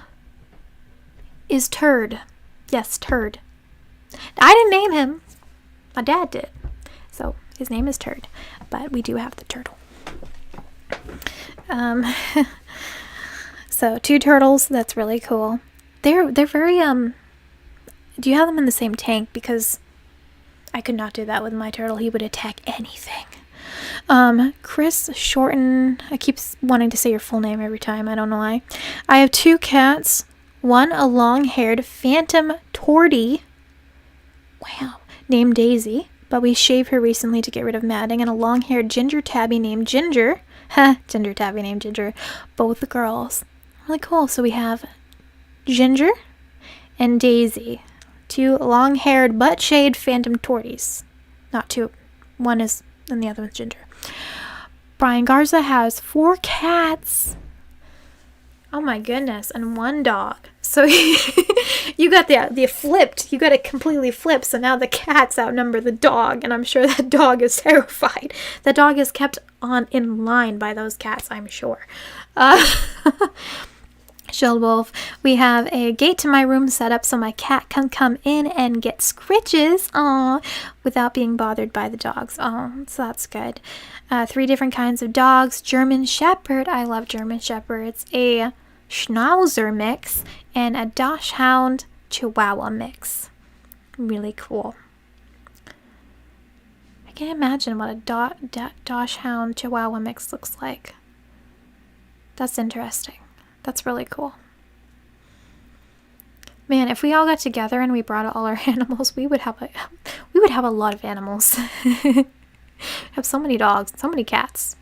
is Turd. Yes, Turd. I didn't name him. My dad did. So his name is Turd. But we do have the turtle. So 2 turtles. That's really cool. They're very do you have them in the same tank? Because I could not do that with my turtle. He would attack anything. Chris Shorten. I keep wanting to say your full name every time. I don't know why. I have 2 cats. One a long-haired phantom tortie. Wow. Named Daisy. But we shaved her recently to get rid of matting. And a long-haired ginger tabby named Ginger. Ginger tabby named Ginger. Both girls. Really cool. So we have Ginger and Daisy. 2 long-haired butt-shaved phantom torties. Not 2. One is, and the other one's Ginger. Brian Garza has 4 cats. Oh my goodness, and 1 dog. So you got the flipped. You got it completely flipped. So now the cats outnumber the dog, and I'm sure that dog is terrified. The dog is kept on in line by those cats, I'm sure. Shield Wolf, we have a gate to my room set up so my cat can come in and get scritches, without being bothered by the dogs. So that's good. 3 different kinds of dogs. German Shepherd, I love German Shepherds. A Schnauzer mix and a Dachshund Chihuahua mix. Really cool. I can't imagine what a Dachshund Chihuahua mix looks like. That's interesting. That's really cool. Man, if we all got together and we brought all our animals, we would have a lot of animals. Have so many dogs, so many cats.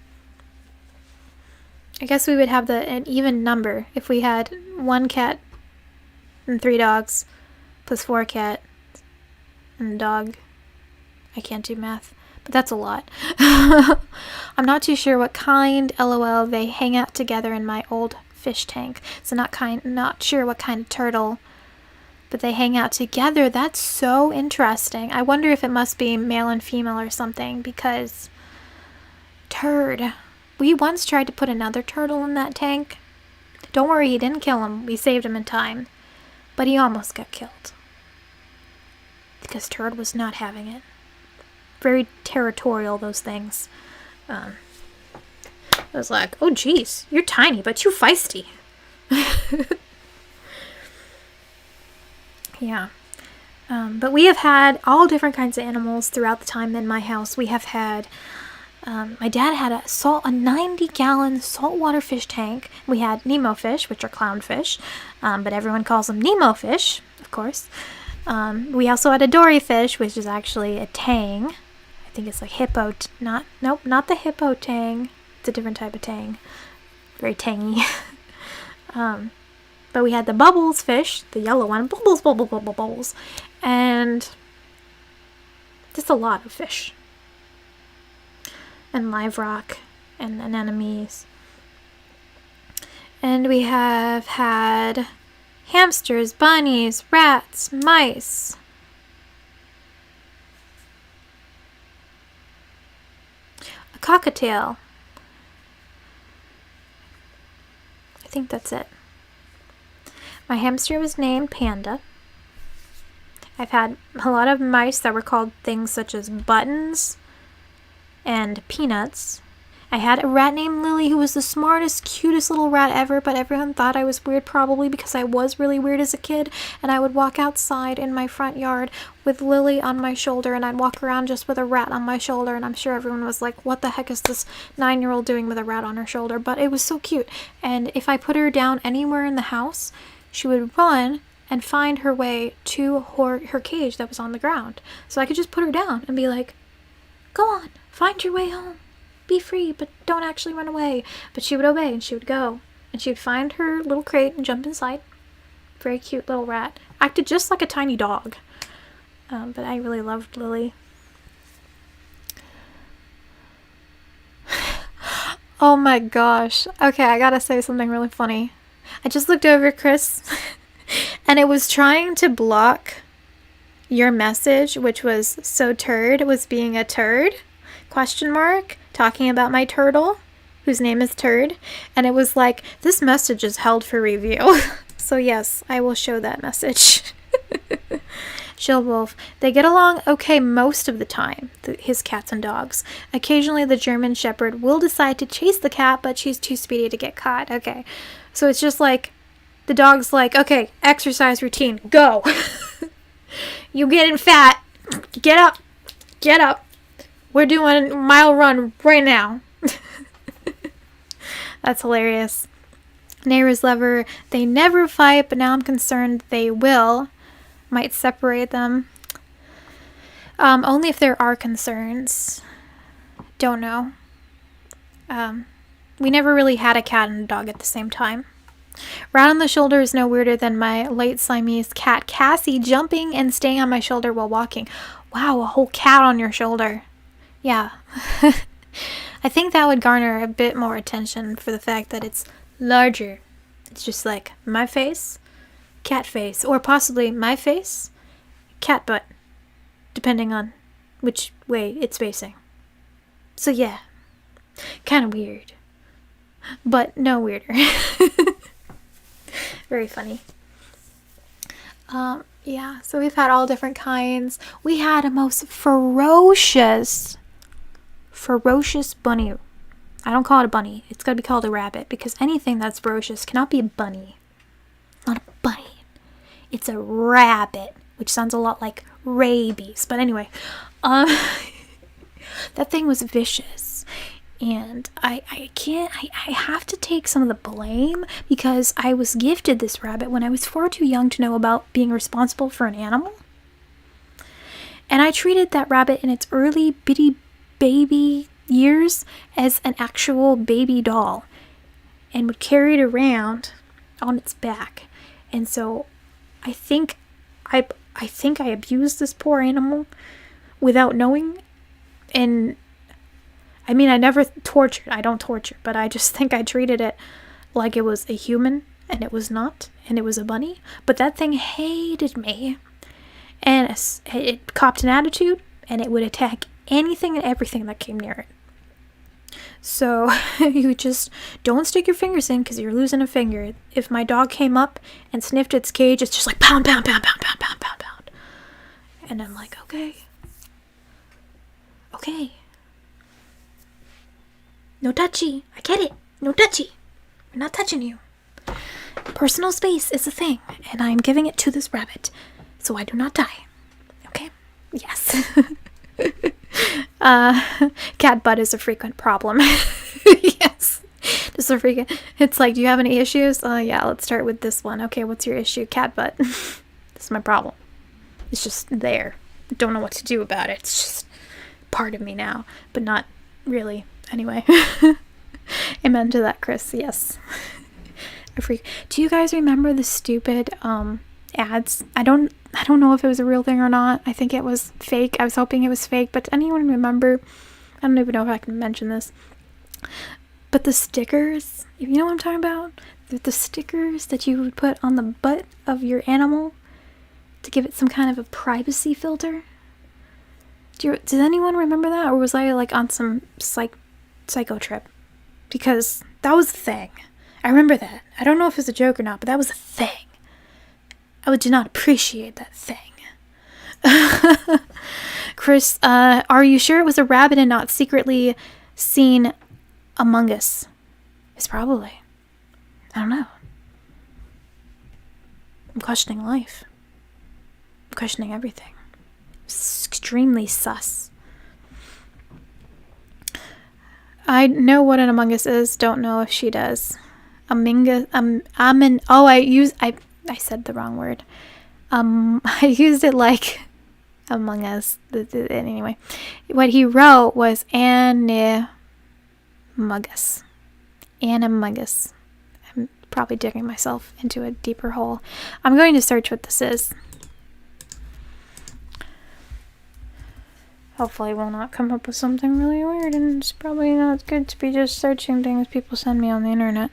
I guess we would have an even number if we had 1 cat and 3 dogs plus 4 cats and a dog. I can't do math, but that's a lot. I'm not too sure what kind, LOL, they hang out together in my old fish tank. So not sure what kind of turtle, but they hang out together. That's so interesting. I wonder if it must be male and female or something, because Turd. We once tried to put another turtle in that tank. Don't worry, he didn't kill him. We saved him in time. But he almost got killed. Because Turd was not having it. Very territorial, those things. I was like, oh geez, you're tiny, but you feisty. Yeah. But we have had all different kinds of animals throughout the time in my house. We have had, my dad had a 90-gallon saltwater fish tank. We had Nemo fish, which are clownfish, but everyone calls them Nemo fish, of course. We also had a dory fish, which is actually a tang. I think it's like not the hippo tang. It's a different type of tang. Very tangy. But we had the bubbles fish, the yellow one, bubbles, and just a lot of fish. And live rock and anemones. And we have had hamsters, bunnies, rats, mice. A cockatiel. I think that's it. My hamster was named Panda. I've had a lot of mice that were called things such as Buttons and Peanuts. I had a rat named Lily who was the smartest, cutest little rat ever, but everyone thought I was weird, probably because I was really weird as a kid, and I would walk outside in my front yard with Lily on my shoulder, and I'd walk around just with a rat on my shoulder, and I'm sure everyone was like, what the heck is this 9-year-old doing with a rat on her shoulder? But it was so cute, and if I put her down anywhere in the house, she would run and find her way to her cage that was on the ground. So I could just put her down and be like, go on, find your way home. Be free, but don't actually run away. But she would obey, and she would go. And she would find her little crate and jump inside. Very cute little rat. Acted just like a tiny dog. But I really loved Lily. Oh my gosh. Okay, I gotta say something really funny. I just looked over, Chris, and it was trying to block your message, which was so turd was being a turd, question mark, talking about my turtle, whose name is Turd, and it was like, this message is held for review. So yes, I will show that message. Chill Wolf. They get along okay most of the time, his cats and dogs. Occasionally the German Shepherd will decide to chase the cat, but she's too speedy to get caught. Okay. So it's just like, the dog's like, okay, exercise routine, go. You getting fat. Get up. Get up. We're doing a mile run right now. That's hilarious. Neighbor's Lover. They never fight, but now I'm concerned they will. Might separate them. Only if there are concerns. Don't know. We never really had a cat and a dog at the same time. Rat on the shoulder is no weirder than my late Siamese cat Cassie jumping and staying on my shoulder while walking. Wow, a whole cat on your shoulder. Yeah. I think that would garner a bit more attention for the fact that it's larger. It's just like my face, cat face, or possibly my face, cat butt, depending on which way it's facing. So yeah, kind of weird, but no weirder. Very funny. Yeah, so we've had all different kinds. We had a most ferocious bunny. I don't call it a bunny. It's gotta be called a rabbit, because anything that's ferocious cannot be a bunny. It's not a bunny. It's a rabbit, which sounds a lot like rabies. But anyway, that thing was vicious. And I have to take some of the blame, because I was gifted this rabbit when I was far too young to know about being responsible for an animal. And I treated that rabbit in its early bitty baby years as an actual baby doll, and would carry it around on its back. And so I think I abused this poor animal without knowing. And I mean, I never tortured. I don't torture, but I just think I treated it like it was a human, and it was not, and it was a bunny. But that thing hated me, and it copped an attitude, and it would attack anything and everything that came near it. So you just don't stick your fingers in, because you're losing a finger. If my dog came up and sniffed its cage, it's just like pound, pound, pound, pound, pound, pound, pound, pound. And I'm like, okay. No touchy. I get it. No touchy. We're not touching you. Personal space is a thing, and I'm giving it to this rabbit, so I do not die. Okay? Yes. Cat butt is a frequent problem. Yes. Just a frequent. It's like, do you have any issues? Yeah, let's start with this one. Okay, what's your issue? Cat butt. This is my problem. It's just there. I don't know what to do about it. It's just part of me now, but not really. Anyway. Amen to that, Chris. Yes. Do you guys remember the stupid ads? I don't know if it was a real thing or not. I think it was fake. I was hoping it was fake, but anyone remember? I don't even know if I can mention this. But the stickers, you know what I'm talking about? The stickers that you would put on the butt of your animal to give it some kind of a privacy filter. Does anyone remember that? Or was I like on some psycho trip? Because that was a thing. I remember that. I don't know if it's a joke or not, but that was a thing. I did not appreciate that thing. Chris, are you sure it was a rabbit and not secretly seen Among Us? It's probably. I don't know. I'm questioning life. I'm questioning everything. It's extremely sus. I know what an Among Us is. Don't know if she does. I said the wrong word. I used it like Among Us. Anyway, what he wrote was Animagus. Animagus. I'm probably digging myself into a deeper hole. I'm going to search what this is. Hopefully we'll not come up with something really weird, and it's probably not good to be just searching things people send me on the internet.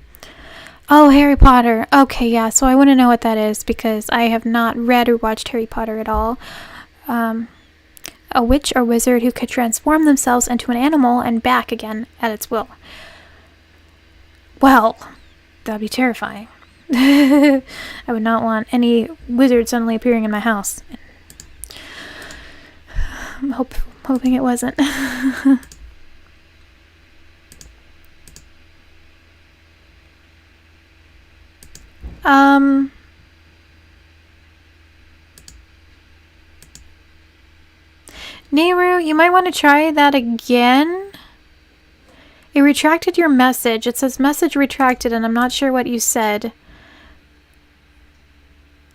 Oh, Harry Potter. Okay, yeah, so I want to know what that is because I have not read or watched Harry Potter at all. A witch or wizard who could transform themselves into an animal and back again at its will. Well, that'd be terrifying. I would not want any wizard suddenly appearing in my house. I'm hoping it wasn't. Nehru, you might want to try that again. It retracted your message. It says message retracted, and I'm not sure what you said.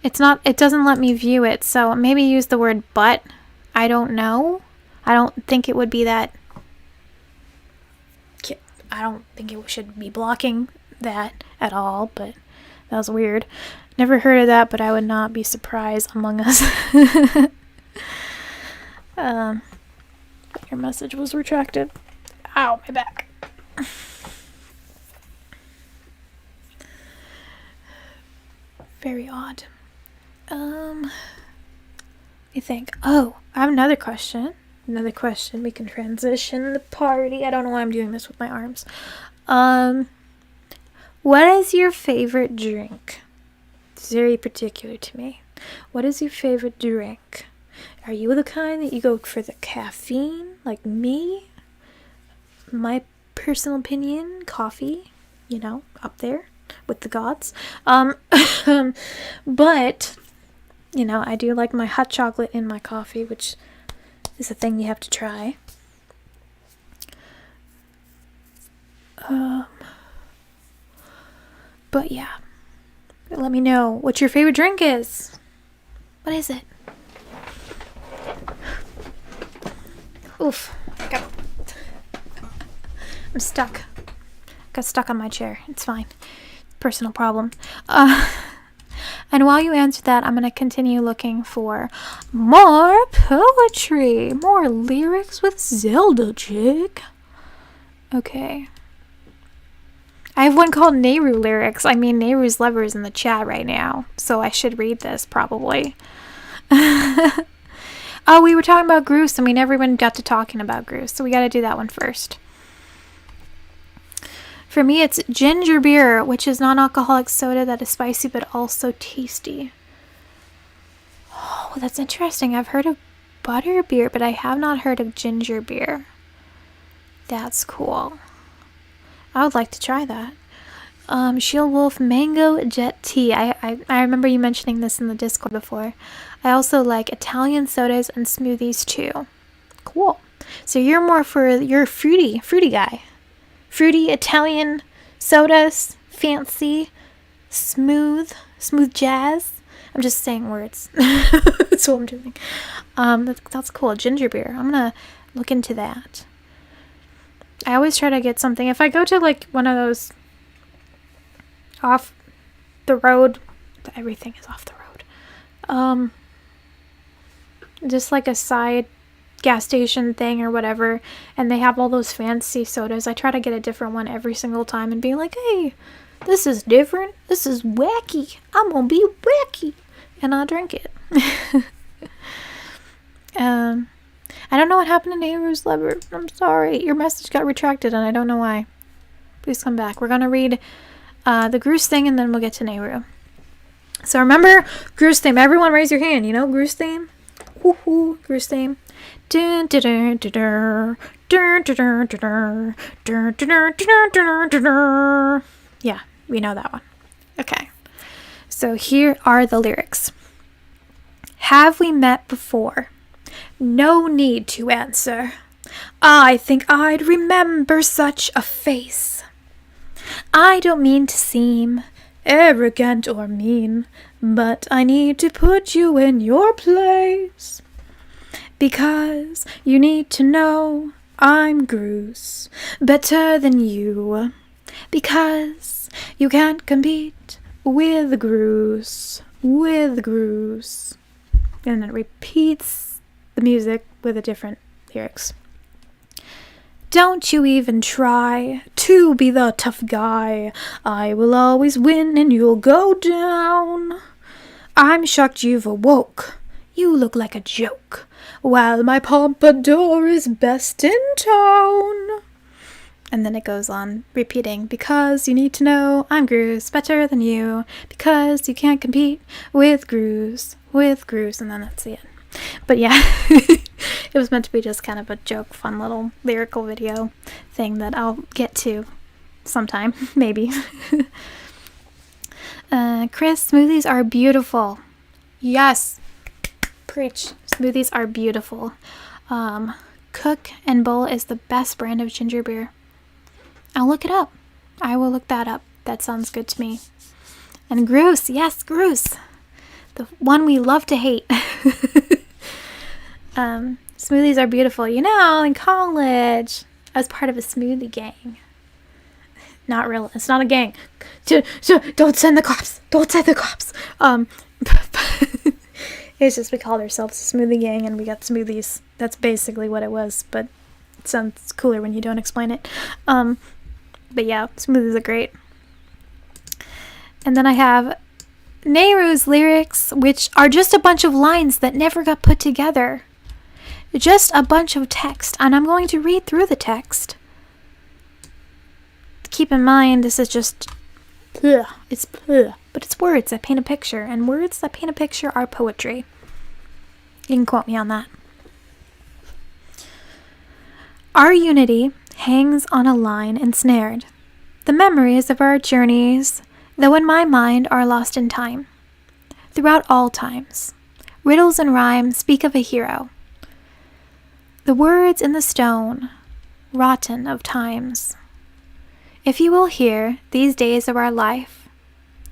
It doesn't let me view it, so maybe use the word but. I don't know. I don't think it would be that. I don't think it should be blocking that at all, but that was weird. Never heard of that, but I would not be surprised Among Us. Your message was retracted. Ow, my back. Very odd. I think. Oh, I have another question. We can transition the party. I don't know why I'm doing this with my arms. What is your favorite drink? It's very particular to me. What is your favorite drink? Are you the kind that you go for the caffeine, like me? My personal opinion, coffee, up there with the gods. But, I do like my hot chocolate in my coffee, which is a thing you have to try. But yeah. Let me know what your favorite drink is. What is it? Oof. I'm stuck. Got stuck on my chair. It's fine. Personal problem. And while you answer that, I'm going to continue looking for more poetry. More lyrics with Zelda chick. Okay. I have one called Nehru lyrics. I mean, Nehru's lover is in the chat right now, so I should read this probably. Oh, we were talking about Groose, and we never even got to talking about Groose, so we got to do that one first. For me, it's ginger beer, which is non-alcoholic soda that is spicy but also tasty. Oh, that's interesting. I've heard of butter beer, but I have not heard of ginger beer. That's cool. I would like to try that. Shield Wolf Mango Jet Tea. I remember you mentioning this in the Discord before. I also like Italian sodas and smoothies too. Cool. So you're more for your fruity guy. Fruity Italian sodas, fancy, smooth jazz. I'm just saying words. That's what I'm doing. That's cool. Ginger beer. I'm gonna look into that. I always try to get something. If I go to like one of those off the road, everything is off the road. Just like a side gas station thing or whatever, and they have all those fancy sodas. I try to get a different one every single time and be like, hey, this is different. This is wacky. I'm gonna be wacky. And I'll drink it. I don't know what happened to Nehru's lover. I'm sorry. Your message got retracted and I don't know why. Please come back. We're gonna read the Groose thing and then we'll get to Nehru. So remember Groose theme. Everyone raise your hand. You know Groose theme? Woohoo, Groose theme. Yeah, we know that one. Okay. So here are the lyrics. Have we met before? No need to answer. I think I'd remember such a face. I don't mean to seem arrogant or mean, but I need to put you in your place. Because you need to know I'm Groose, better than you. Because you can't compete with Groose, And then it repeats the music with a different lyrics. Don't you even try to be the tough guy. I will always win and you'll go down. I'm shocked you've awoke. You look like a joke, while my pompadour is best in town. And then it goes on repeating, because you need to know I'm Grooves, better than you, because you can't compete with Grooves, and then that's the end. But yeah, it was meant to be just kind of a joke, fun little lyrical video thing that I'll get to sometime, maybe. Chris, smoothies are beautiful. Yes, preach. Smoothies are beautiful. Cook and Bull is the best brand of ginger beer. I'll look it up. I will look that up. That sounds good to me. And Groose, yes, Groose. The one we love to hate. Smoothies are beautiful. You know, in college, I was part of a smoothie gang. Not real. It's not a gang. Don't send the cops. Don't send the cops. It's just we called ourselves a smoothie gang and we got smoothies. That's basically what it was, but it sounds cooler when you don't explain it. But yeah, smoothies are great. And then I have Nehru's lyrics, which are just a bunch of lines that never got put together. Just a bunch of text, and I'm going to read through the text. Keep in mind, this is just but it's words that paint a picture, and words that paint a picture are poetry. You can quote me on that. Our unity hangs on a line ensnared. The memories of our journeys, though in my mind, are lost in time. Throughout all times, riddles and rhymes speak of a hero. The words in the stone, rotten of times. If you will hear these days of our life,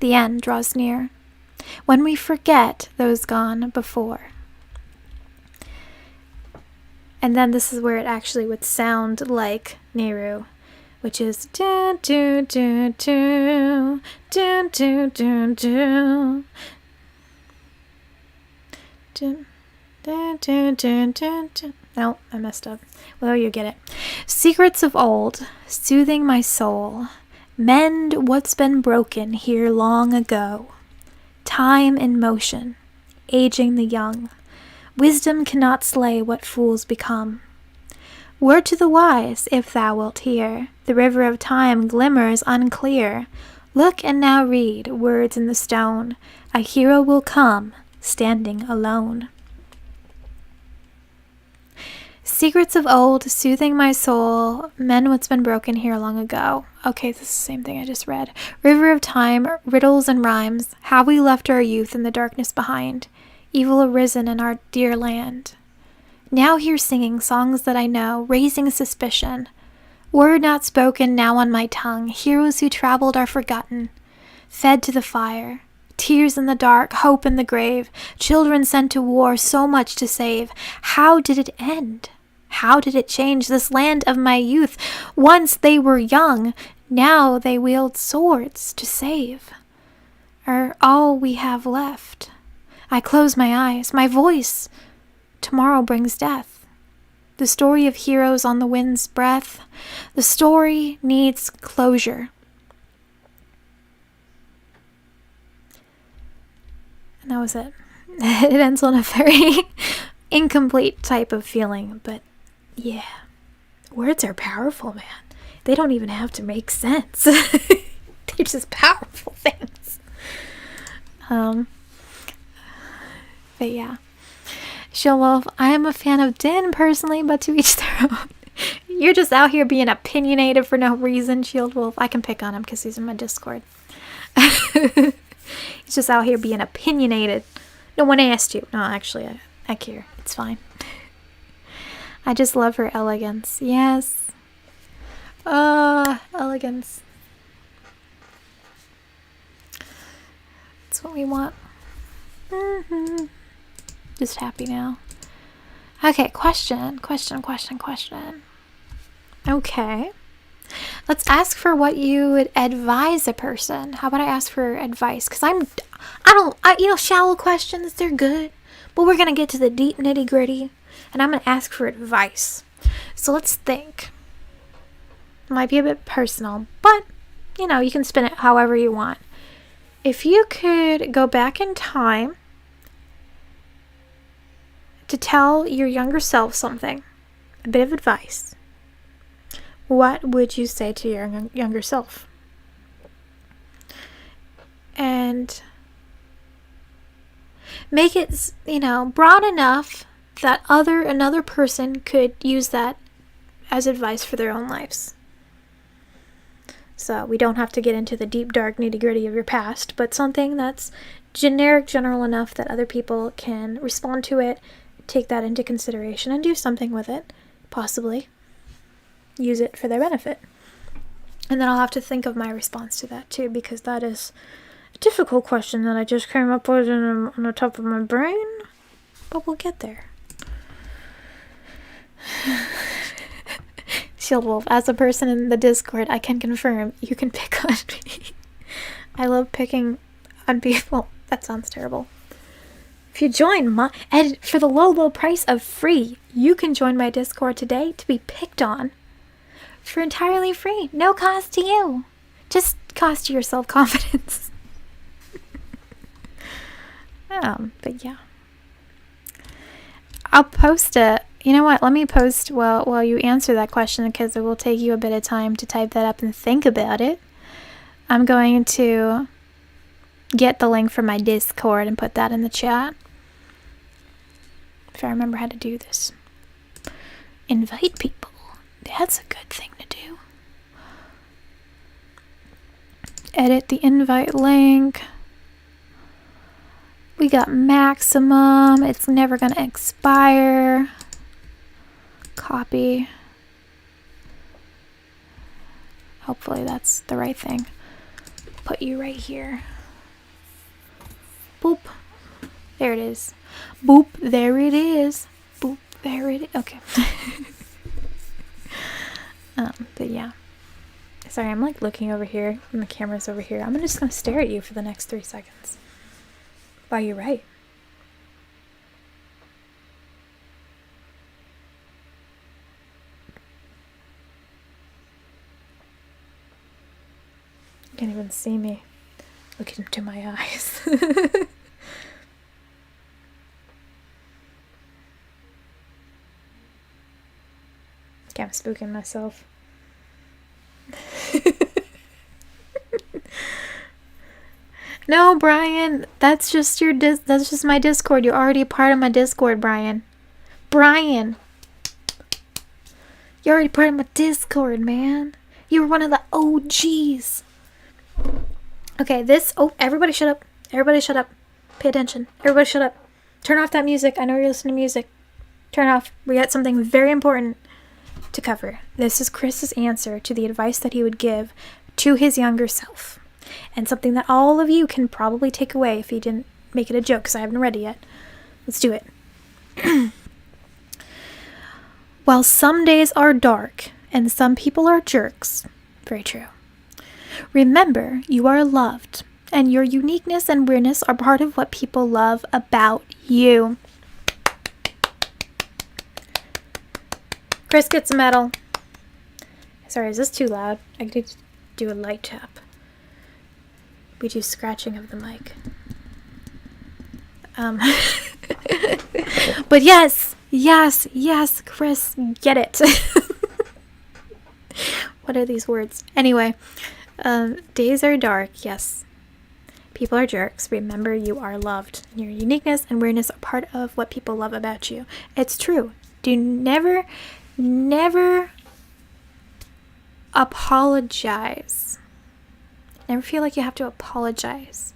the end draws near, when we forget those gone before. And then this is where it actually would sound like Nehru, which is do do do do do do do do. No, I messed up. Well, you get it. Secrets of old, soothing my soul, mend what's been broken here long ago. Time in motion, aging the young. Wisdom cannot slay what fools become. Word to the wise, if thou wilt hear, the river of time glimmers unclear. Look and now read words in the stone. A hero will come, standing alone. Secrets of old, soothing my soul, mend what's been broken here long ago. Okay, this is the same thing I just read. River of time, riddles and rhymes, have we left our youth in the darkness behind? Evil arisen in our dear land. Now here singing songs that I know, raising suspicion. Word not spoken now on my tongue, heroes who traveled are forgotten. Fed to the fire, tears in the dark, hope in the grave, children sent to war, so much to save. How did it end? How did it change this land of my youth? Once they were young, now they wield swords to save. Are all we have left? I close my eyes, my voice. Tomorrow brings death. The story of heroes on the wind's breath. The story needs closure. And that was it. It ends on a very incomplete type of feeling, but yeah. Words are powerful, man. They don't even have to make sense. They're just powerful things. But yeah. Shield Wolf, I am a fan of Din personally, but to each their own. You're just out here being opinionated for no reason, Shield Wolf. I can pick on him because he's in my Discord. He's just out here being opinionated. No one asked you. No, actually, I care. It's fine. I just love her elegance. Yes. Elegance. That's what we want. Just happy now. Okay, question. Okay. Let's ask for what you would advise a person. How about I ask for advice? Because shallow questions, they're good. But we're going to get to the deep nitty gritty. and I'm going to ask for advice. So let's think. It might be a bit personal, but you know, you can spin it however you want. If you could go back in time to tell your younger self something, a bit of advice, what would you say to your younger self? And make it, you know, broad enough that another person could use that as advice for their own lives. So we don't have to get into the deep, dark, nitty-gritty of your past, but something that's generic, general enough that other people can respond to it, take that into consideration, and do something with it, possibly use it for their benefit. And then I'll have to think of my response to that too, because that is a difficult question that I just came up with on the top of my brain, but we'll get there. Shield Wolf, as a person in the Discord, I can confirm you can pick on me. I love picking on people. That sounds terrible. If you join and for the low price of free, you can join my Discord today to be picked on for entirely free. No cost to you. Just cost you your self-confidence. But yeah. I'll post it. You know what? Let me post while you answer that question, because it will take you a bit of time to type that up and think about it. I'm going to get the link from my Discord and put that in the chat. If I remember how to do this. Invite people. That's a good thing to do. Edit the invite link. We got maximum. It's never going to expire. Copy. Hopefully that's the right thing. Put you right here. Boop. There it is. Boop. There it is. Boop. There it is. Okay. But yeah. Sorry, I'm like looking over here and the camera's over here. I'm just gonna stare at you for the next 3 seconds. Wow, you're right. You can't even see me. Look into my eyes. Okay, I'm spooking myself. No, Brian, that's just that's just my Discord. You're already a part of my Discord, Brian. Brian, you're already part of my Discord, man. You were one of the OGs. Okay, everybody shut up. Everybody shut up. Pay attention. Everybody shut up. Turn off that music. I know you're listening to music. Turn off. We got something very important to cover. This is Chris's answer to the advice that he would give to his younger self. And something that all of you can probably take away if he didn't make it a joke, because I haven't read it yet. Let's do it. While some days are dark and some people are jerks, very true, remember you are loved, and your uniqueness and weirdness are part of what people love about you. Chris gets a medal. Sorry, is this too loud? I need to do a light tap. We do scratching of the mic. But yes, Chris, get it. What are these words? Anyway, days are dark, yes. People are jerks. Remember, you are loved. Your uniqueness and weirdness are part of what people love about you. It's true. Do never apologize. Never feel like you have to apologize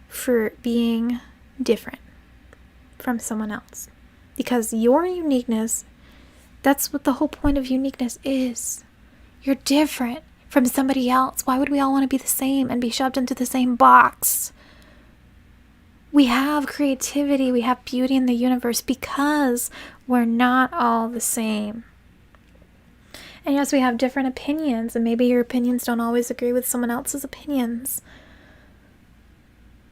for being different from someone else. Because your uniqueness, that's what the whole point of uniqueness is. You're different from somebody else. Why would we all want to be the same and be shoved into the same box? We have creativity, we have beauty in the universe because we're not all the same. And yes, we have different opinions, and maybe your opinions don't always agree with someone else's opinions.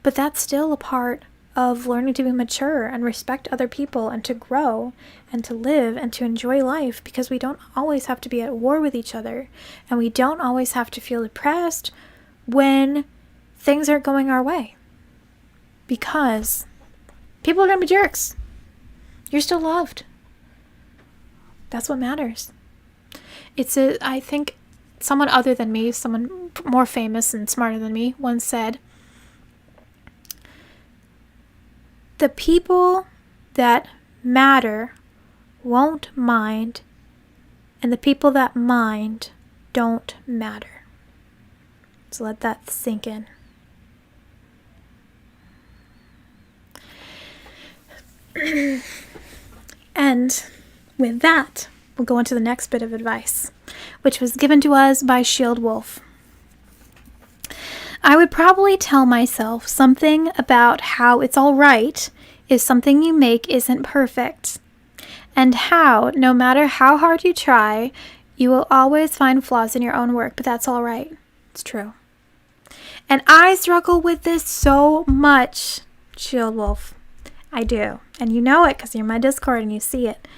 But that's still a part of learning to be mature and respect other people and to grow and to live and to enjoy life, because we don't always have to be at war with each other, and we don't always have to feel depressed when things aren't going our way, because people are going to be jerks. You're still loved. That's what matters. I think someone other than me, someone more famous and smarter than me, once said, the people that matter won't mind, and the people that mind don't matter. So let that sink in. And with that, we'll go on to the next bit of advice, which was given to us by Shield Wolf. I would probably tell myself something about how it's all right if something you make isn't perfect, and how, no matter how hard you try, you will always find flaws in your own work, but that's all right. It's true. And I struggle with this so much, Shield Wolf. I do. And you know it because you're in my Discord and you see it.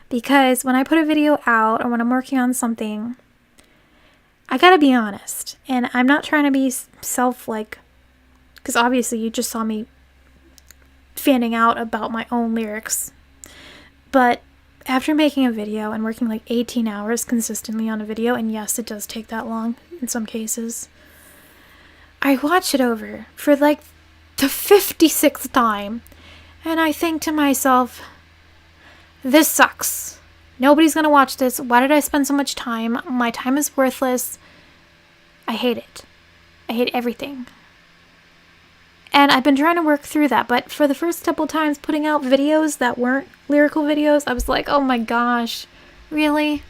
Because when I put a video out or when I'm working on something, I gotta be honest. And I'm not trying to be because obviously you just saw me fanning out about my own lyrics. But after making a video and working like 18 hours consistently on a video, and yes, it does take that long in some cases, I watch it over for like the 56th time, and I think to myself, this sucks. Nobody's gonna watch this. Why did I spend so much time? My time is worthless. I hate it. I hate everything. And I've been trying to work through that, but for the first couple times putting out videos that weren't lyrical videos, I was like, oh my gosh, really?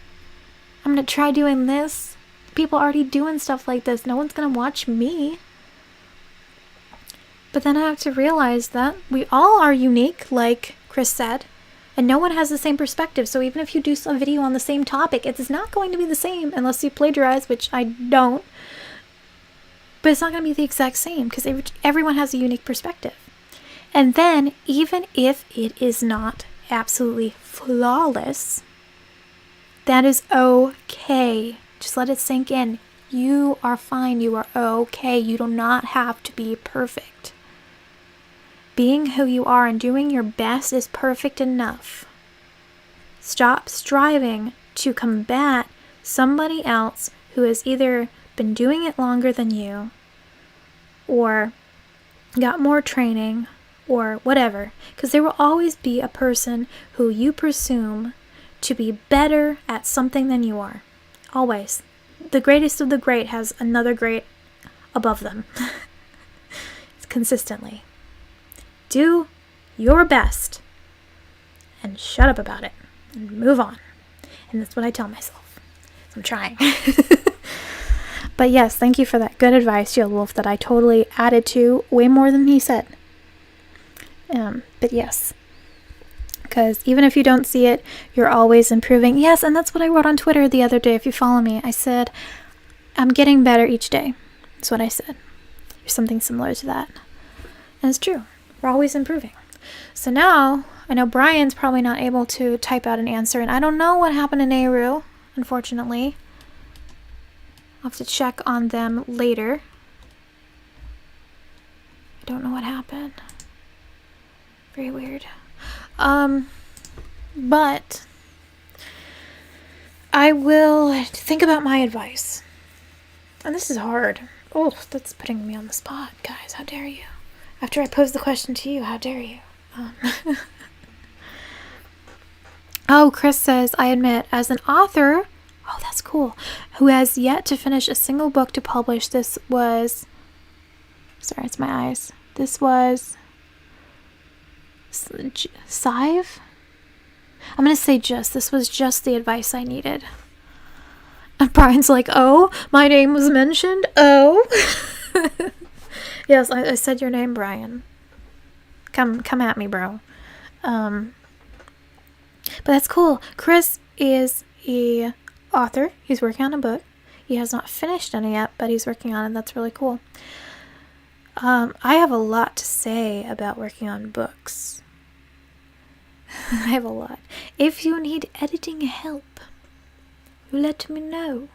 I'm gonna try doing this? People are already doing stuff like this. No one's gonna watch me. But then I have to realize that we all are unique, like Chris said, and no one has the same perspective. So even if you do some video on the same topic, it's not going to be the same unless you plagiarize, which I don't. But it's not going to be the exact same because everyone has a unique perspective. And then, even if it is not absolutely flawless, that is okay. Just let it sink in. You are fine. You are okay. You do not have to be perfect. Being who you are and doing your best is perfect enough. Stop striving to combat somebody else who has either been doing it longer than you, or got more training, or whatever. Because there will always be a person who you presume to be better at something than you are. Always. The greatest of the great has another great above them. Consistently. Do your best and shut up about it and move on. And that's what I tell myself. So I'm trying. But yes, thank you for that good advice, Shield Wolf, that I totally added to way more than he said. But yes, because even if you don't see it, you're always improving. Yes, and that's what I wrote on Twitter the other day. If you follow me, I said, I'm getting better each day. That's what I said. Or something similar to that. And it's true. We're always improving. So now, I know Brian's probably not able to type out an answer, and I don't know what happened to Nehru, unfortunately. I'll have to check on them later. I don't know what happened. Very weird. But I will think about my advice. And this is hard. Oh, that's putting me on the spot, guys. How dare you? After I pose the question to you, how dare you? Oh, Chris says, I admit, as an author, oh, that's cool, who has yet to finish a single book to publish, this was, sorry, it's my eyes. This was Sive? I'm going to say this was just the advice I needed. And Brian's like, oh, my name was mentioned? Oh. Yes, I said your name, Brian. Come at me, bro. But that's cool. Chris is a author. He's working on a book. He has not finished any yet, but he's working on it. That's really cool. I have a lot to say about working on books. I have a lot. If you need editing help, you let me know,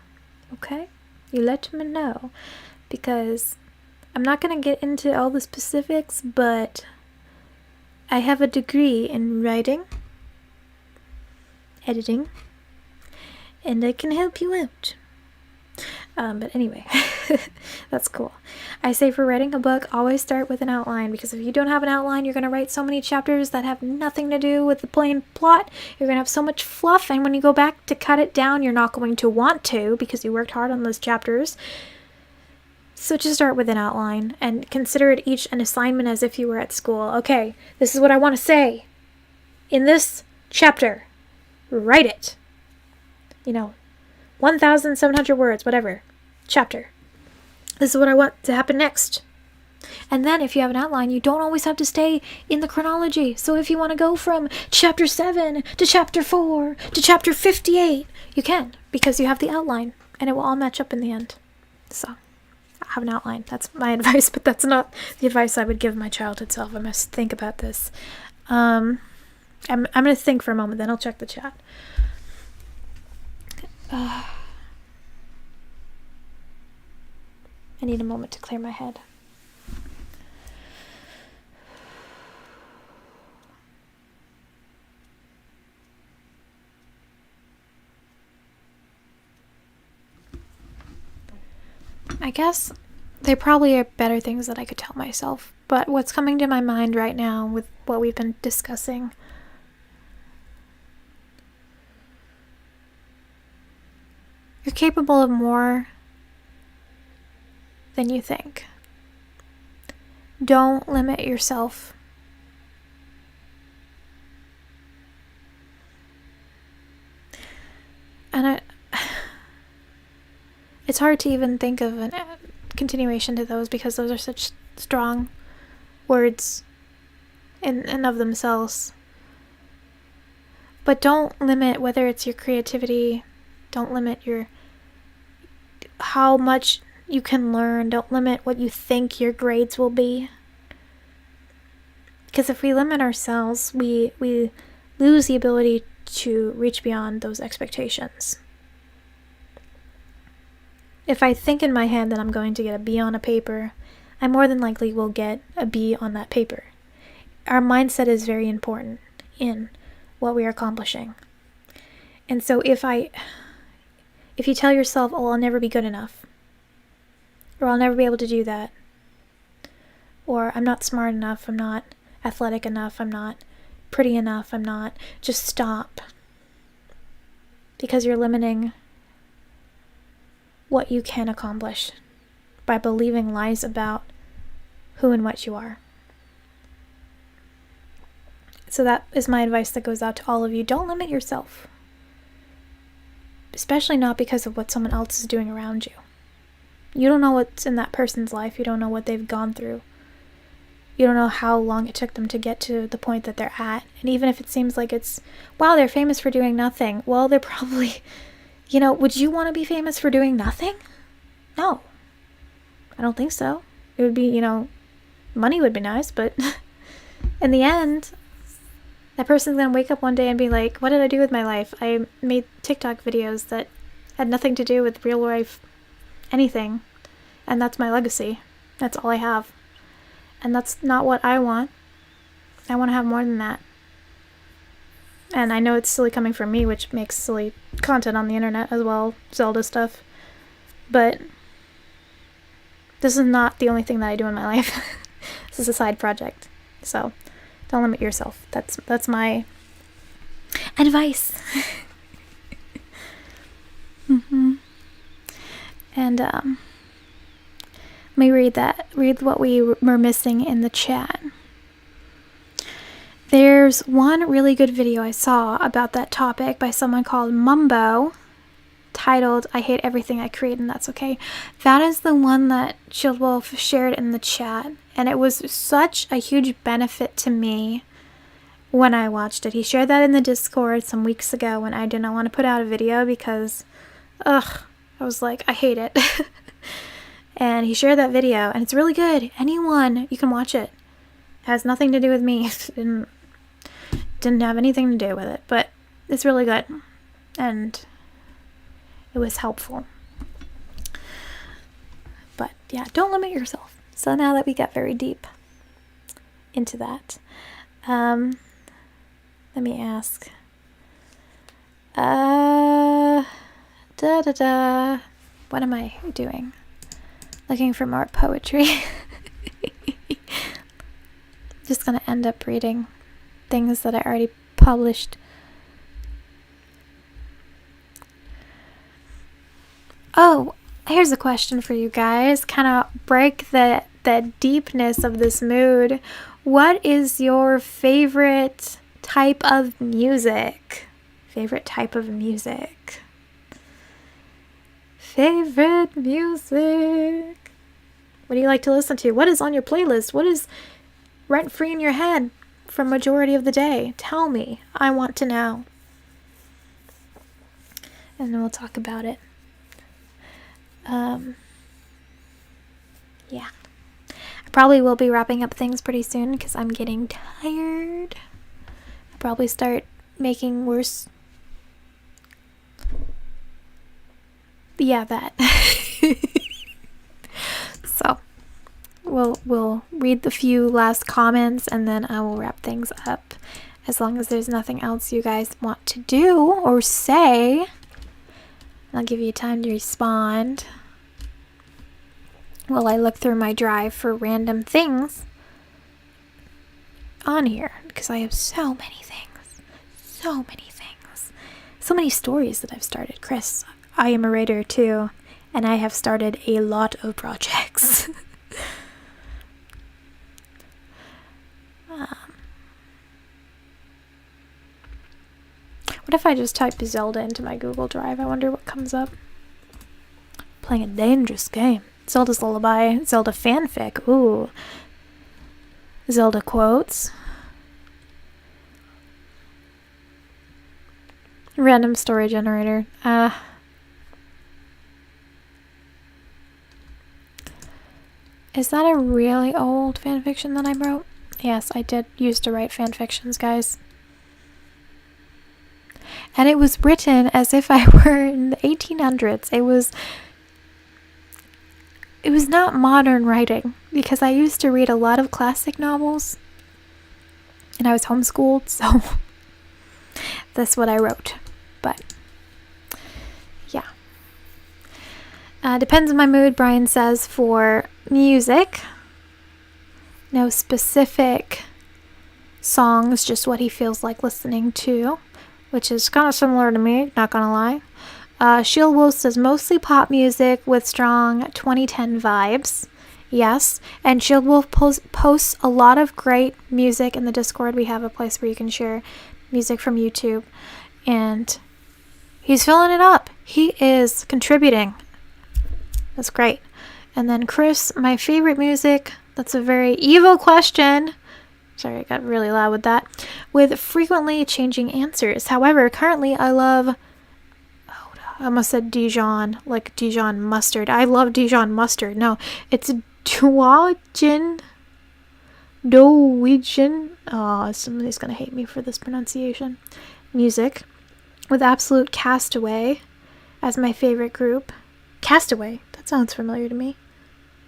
okay? You let me know, because I'm not going to get into all the specifics, but I have a degree in writing, editing, and I can help you out. But anyway, that's cool. I say for writing a book, always start with an outline, because if you don't have an outline, you're going to write so many chapters that have nothing to do with the plain plot. You're going to have so much fluff, and when you go back to cut it down, you're not going to want to, because you worked hard on those chapters. So just start with an outline, and consider it each an assignment as if you were at school. Okay, this is what I want to say in this chapter. Write it. 1,700 words, whatever. Chapter. This is what I want to happen next. And then if you have an outline, you don't always have to stay in the chronology. So if you want to go from chapter 7 to chapter 4 to chapter 58, you can, because you have the outline, and it will all match up in the end. So I have an outline. That's my advice, but that's not the advice I would give my childhood self. I must think about this. I'm going to think for a moment, then I'll check the chat. I need a moment to clear my head. I guess there probably are better things that I could tell myself, but what's coming to my mind right now with what we've been discussing, you're capable of more than you think. Don't limit yourself. And it's hard to even think of a continuation to those, because those are such strong words in and of themselves. But don't limit, whether it's your creativity, don't limit how much you can learn, don't limit what you think your grades will be. Because if we limit ourselves, we lose the ability to reach beyond those expectations. If I think in my head that I'm going to get a B on a paper, I more than likely will get a B on that paper. Our mindset is very important in what we are accomplishing. And so if you tell yourself, oh, I'll never be good enough, or I'll never be able to do that, or I'm not smart enough, I'm not athletic enough, I'm not pretty enough, just stop. Because you're limiting what you can accomplish by believing lies about who and what you are. So that is my advice that goes out to all of you. Don't limit yourself. Especially not because of what someone else is doing around you. You don't know what's in that person's life. You don't know what they've gone through. You don't know how long it took them to get to the point that they're at. And even if it seems like wow, they're famous for doing nothing. Well, they're probably, would you want to be famous for doing nothing? No. I don't think so. It would be, money would be nice, but in the end, that person's going to wake up one day and be like, what did I do with my life? I made TikTok videos that had nothing to do with real life anything. And that's my legacy. That's all I have. And that's not what I want. I want to have more than that. And I know it's silly coming from me, which makes silly content on the internet as well, Zelda stuff. But this is not the only thing that I do in my life. This is a side project. So don't limit yourself. That's my advice. Mm-hmm. And let me read what we were missing in the chat. There's one really good video I saw about that topic by someone called Mumbo, titled I Hate Everything I Create and That's Okay. That is the one that Shield Wolf shared in the chat, and it was such a huge benefit to me when I watched it. He shared that in the Discord some weeks ago when I did not want to put out a video because I was like, I hate it. And he shared that video, and it's really good. Anyone, you can watch it. It has nothing to do with me. Didn't have anything to do with it, but it's really good. And it was helpful. But yeah, don't limit yourself. So now that we got very deep into that, let me ask. What am I doing? Looking for more poetry. Just gonna end up reading things that I already published. Oh, here's a question for you guys. Kind of break the deepness of this mood. What is your favorite type of music? Favorite type of music. Favorite music. What do you like to listen to? What is on your playlist? What is rent free in your head for majority of the day? Tell me. I want to know. And then we'll talk about it. Yeah. I probably will be wrapping up things pretty soon because I'm getting tired. I'll probably start making worse. Yeah, that. So, we'll read the few last comments and then I will wrap things up. As long as there's nothing else you guys want to do or say, I'll give you time to respond while I look through my drive for random things on here, because I have so many things. So many stories that I've started. Chris, I am a writer too, and I have started a lot of projects. What if I just type Zelda into my Google Drive? I wonder what comes up. Playing a dangerous game. Zelda's Lullaby, Zelda fanfic. Ooh. Zelda quotes. Random story generator. Is that a really old fanfiction that I wrote? Yes, I did used to write fanfictions, guys. And it was written as if I were in the 1800s. It was not modern writing, because I used to read a lot of classic novels and I was homeschooled, so that's what I wrote. But yeah. Depends on my mood, Brian says, for music. No specific songs, just what he feels like listening to, which is kind of similar to me, not gonna lie. Shield Wolf says mostly pop music with strong 2010 vibes. Yes, and Shield Wolf posts a lot of great music in the Discord. We have a place where you can share music from YouTube, and he's filling it up. He is contributing. That's great. And then Chris, my favorite music. That's a very evil question. Sorry, I got really loud with that. With frequently changing answers. However, currently I love... I almost said Dijon, like Dijon mustard. I love Dijon mustard. No, it's Dojin. Oh, somebody's going to hate me for this pronunciation. Music. With Absolute Castaway as my favorite group. Castaway. That sounds familiar to me.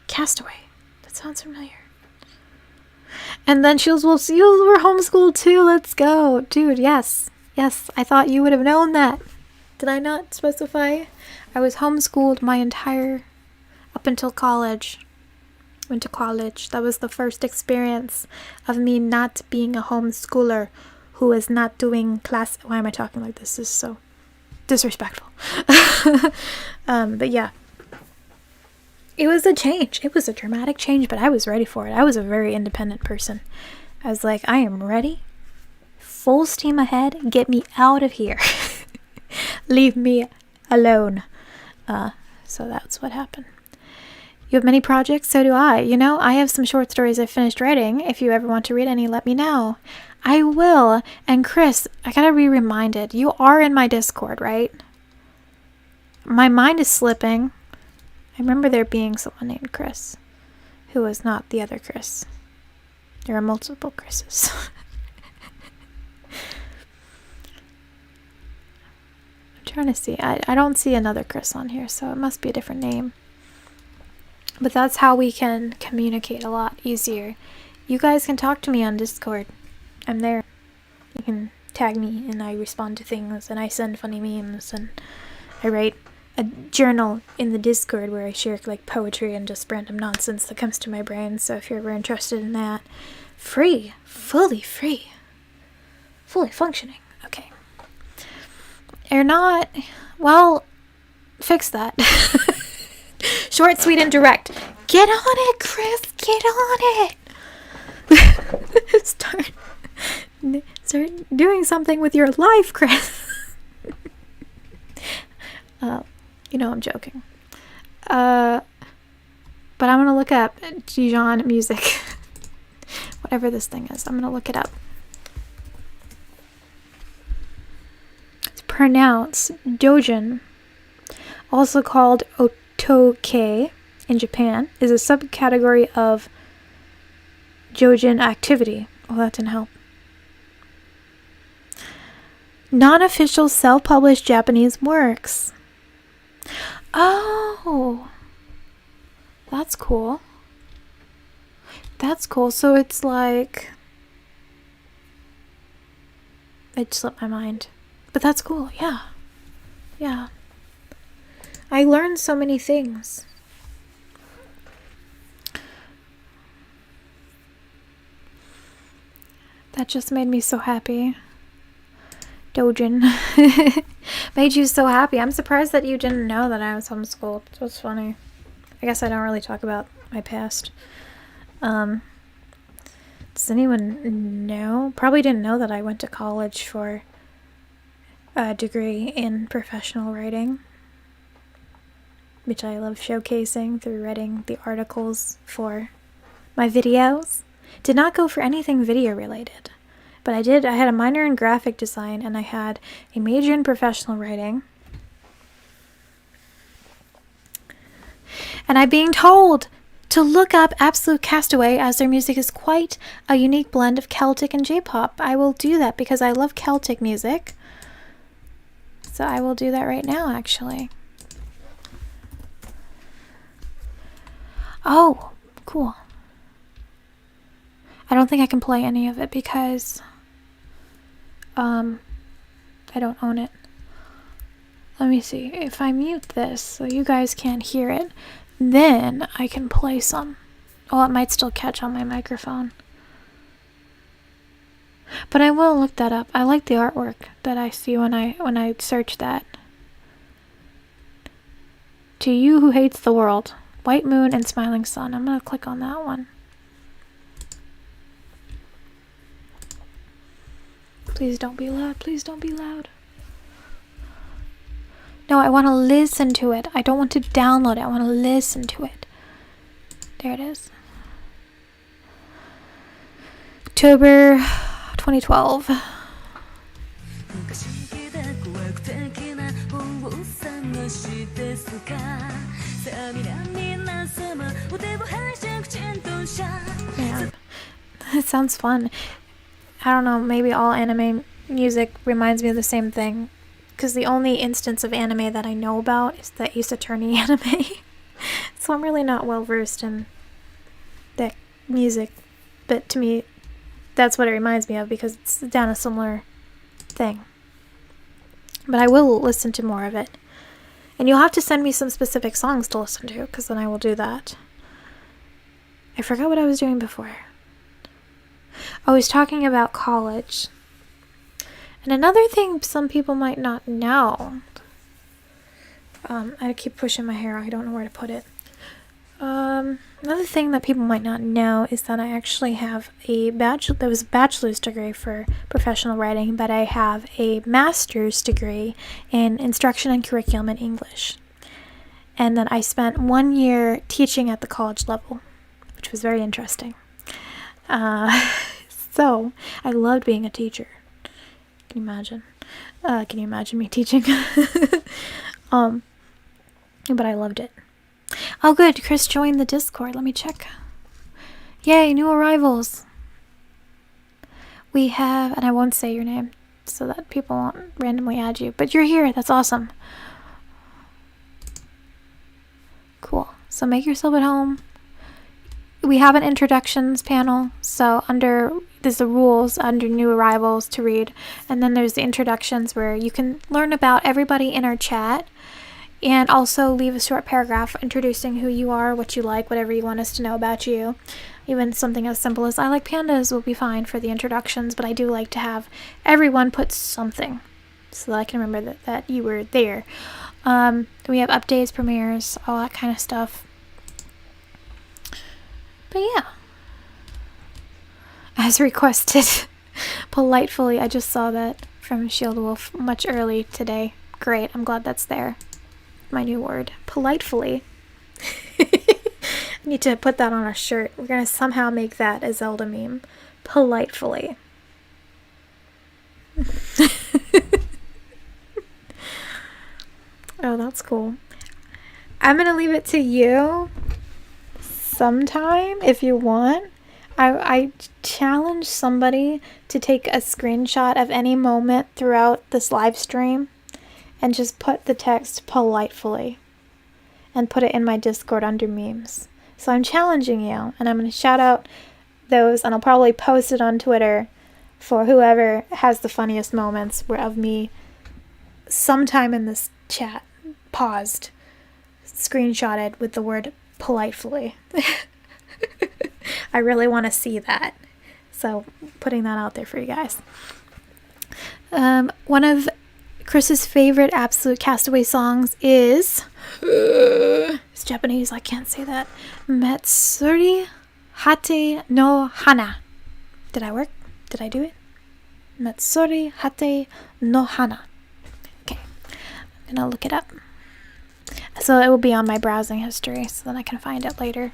Castaway. That sounds familiar. And then Shields Wolves, you were homeschooled too. Let's go. Dude, yes. Yes, I thought you would have known that. Did I not specify? I was homeschooled my entire... up until college. Went to college. That was the first experience of me not being a homeschooler who is not doing class... Why am I talking like this? This is so disrespectful. But yeah. It was a change. It was a dramatic change, but I was ready for it. I was a very independent person. I was like, I am ready. Full steam ahead. Get me out of here. Leave me alone. So that's what happened. You have many projects? So do I. You know, I have some short stories I finished writing. If you ever want to read any, let me know. I will. And Chris, I gotta be reminded. You are in my Discord, right? My mind is slipping. remember there being someone named Chris who was not the other Chris. There are multiple Chris's. I'm trying to see. I don't see another Chris on here, so it must be a different name. But that's how we can communicate a lot easier. You guys can talk to me on Discord. I'm there. You can tag me and I respond to things and I send funny memes and I write a journal in the Discord where I share like poetry and just random nonsense that comes to my brain. So if you're ever interested in that, free, fully functioning. Okay. You're not, well, fix that. Short, sweet, and direct. Get on it, Chris. Get on it. Start doing something with your life, Chris. You know I'm joking. But I'm gonna look up Dijon music. Whatever this thing is, I'm gonna look it up. It's pronounced Dojin, also called Otoke in Japan, is a subcategory of Jojin activity. Oh, that didn't help. Non-official self-published Japanese works. Oh, that's cool. That's cool. So it's like, it slipped my mind, but that's cool. Yeah, yeah. I learned so many things. That just made me so happy. Dojin. Made you so happy. I'm surprised that you didn't know that I was homeschooled. That's funny. I guess I don't really talk about my past. Does anyone know? Probably didn't know that I went to college for a degree in professional writing, which I love showcasing through writing the articles for my videos. Did not go for anything video related. But I had a minor in graphic design and I had a major in professional writing. And I'm being told to look up Absolute Castaway as their music is quite a unique blend of Celtic and J-pop. I will do that because I love Celtic music. So I will do that right now, actually. Oh, cool. I don't think I can play any of it because I don't own it. Let me see. If I mute this so you guys can't hear it, then I can play some. Oh, it might still catch on my microphone. But I will look that up. I like the artwork that I see when I search that. To You Who Hates the World, White Moon and Smiling Sun. I'm gonna click on that one. Please don't be loud. Please don't be loud. No, I want to listen to it. I don't want to download it. I want to listen to it. There it is. October 2012. Man, it sounds fun. I don't know, maybe all anime music reminds me of the same thing. Because the only instance of anime that I know about is the Ace Attorney anime. So I'm really not well versed in that music. But to me, that's what it reminds me of because it's down a similar thing. But I will listen to more of it. And you'll have to send me some specific songs to listen to because then I will do that. I forgot what I was doing before. I was talking about college. And another thing some people might not know. I keep pushing my hair. I don't know where to put it. Another thing that people might not know is that I actually have a bachelor's degree for professional writing, but I have a master's degree in instruction and curriculum in English. And then I spent 1 year teaching at the college level, which was very interesting. So I loved being a teacher. Can you imagine? Can you imagine me teaching? But I loved it. Oh, good. Chris joined the Discord. Let me check. Yay, new arrivals. We have, and I won't say your name so that people won't randomly add you, but you're here. That's awesome. Cool. So make yourself at home. We have an introductions panel. So there's the rules under new arrivals to read. And then there's the introductions where you can learn about everybody in our chat and also leave a short paragraph introducing who you are, what you like, whatever you want us to know about you. Even something as simple as I like pandas will be fine for the introductions, but I do like to have everyone put something so that I can remember that you were there. We have updates, premieres, all that kind of stuff. But yeah. As requested, politely, I just saw that from Shield Wolf much early today. Great, I'm glad that's there. My new word, politely. I need to put that on a shirt. We're gonna somehow make that a Zelda meme. Politely. Oh, that's cool. I'm gonna leave it to you sometime if you want. I challenge somebody to take a screenshot of any moment throughout this live stream and just put the text politely and put it in my Discord under memes. So I'm challenging you, and I'm going to shout out those, and I'll probably post it on Twitter for whoever has the funniest moments of me sometime in this chat paused, screenshotted with the word politely. I really want to see that. So putting that out there for you guys. One of Chris's favorite absolute Castaway songs is it's Japanese, I can't say that. Matsuri Hate no Hana. Did I work? Did I do it? Matsuri Hate no Hana. Okay. I'm gonna look it up. So it will be on my browsing history so then I can find it later.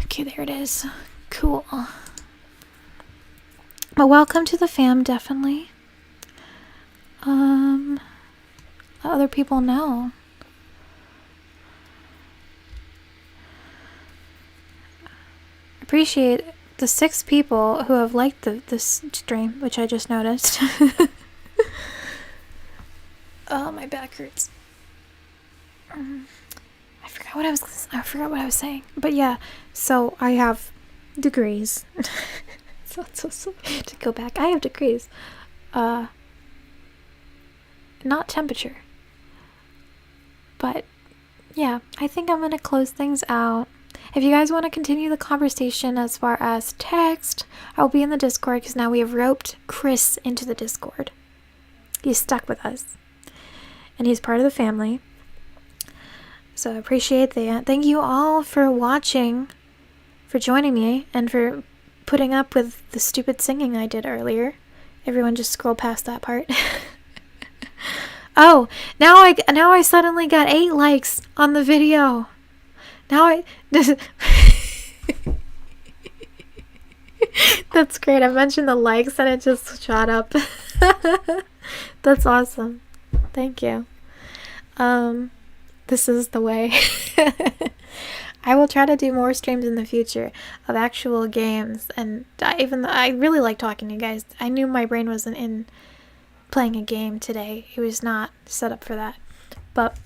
Okay, there it is. Cool. But welcome to the fam, definitely. Let other people know. Appreciate the 6 people who have liked this stream, which I just noticed. Oh, my back hurts. I forgot what I was saying. But yeah, so I have degrees. So to go back, I have degrees. Not temperature. But yeah, I think I'm gonna close things out. If you guys want to continue the conversation as far as text, I'll be in the Discord because now we have roped Chris into the Discord. He's stuck with us. And he's part of the family. So I appreciate that. Thank you all for watching, for joining me, and for putting up with the stupid singing I did earlier. Everyone just scroll past that part. Oh, now I suddenly got 8 likes on the video. That's great. I mentioned the likes and it just shot up. That's awesome. Thank you. This is the way. I will try to do more streams in the future of actual games, and I really like talking to you guys. I knew my brain wasn't in playing a game today. It was not set up for that. But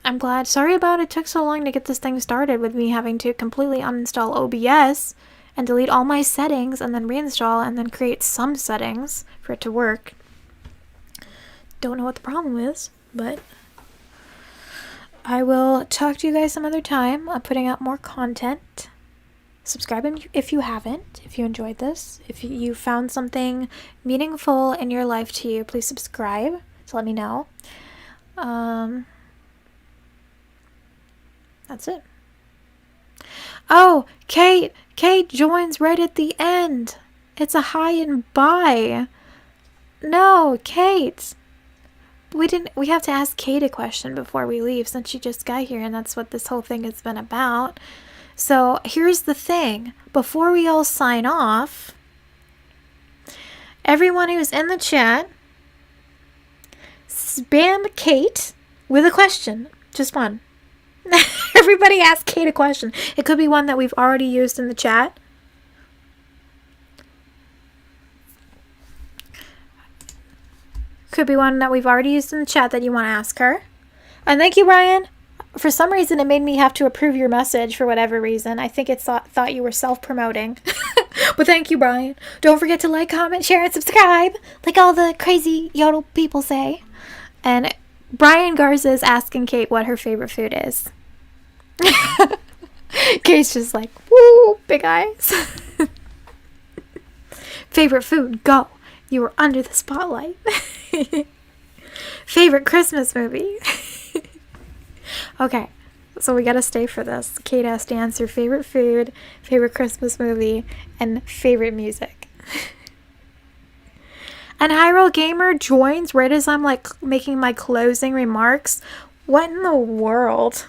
I'm glad. Sorry about it took so long to get this thing started with me having to completely uninstall OBS and delete all my settings and then reinstall and then create some settings for it to work. Don't know what the problem is, but I will talk to you guys some other time. I'm putting out more content. Subscribe if you haven't, if you enjoyed this. If you found something meaningful in your life to you, please subscribe to let me know. That's it. Oh, Kate joins right at the end. It's a hi and bye. No, Kate. We have to ask Kate a question before we leave since she just got here and that's what this whole thing has been about. So here's the thing. Before we all sign off, everyone who's in the chat, spam Kate with a question. Just one. Everybody ask Kate a question. It could be one that we've already used in the chat. Could be one that we've already used in the chat that you want to ask her. And thank you, Brian. For some reason, it made me have to approve your message for whatever reason. I think it thought you were self-promoting. But thank you, Brian. Don't forget to like, comment, share, and subscribe, like all the crazy yodel people say. And Brian Garza is asking Kate what her favorite food is. Kate's just like, woo, big eyes. Favorite food, go. You were under the spotlight. Favorite Christmas movie. Okay, so we gotta stay for this. Kate has to answer favorite food, favorite Christmas movie, and favorite music. And Hyrule Gamer joins right as I'm like making my closing remarks. What in the world?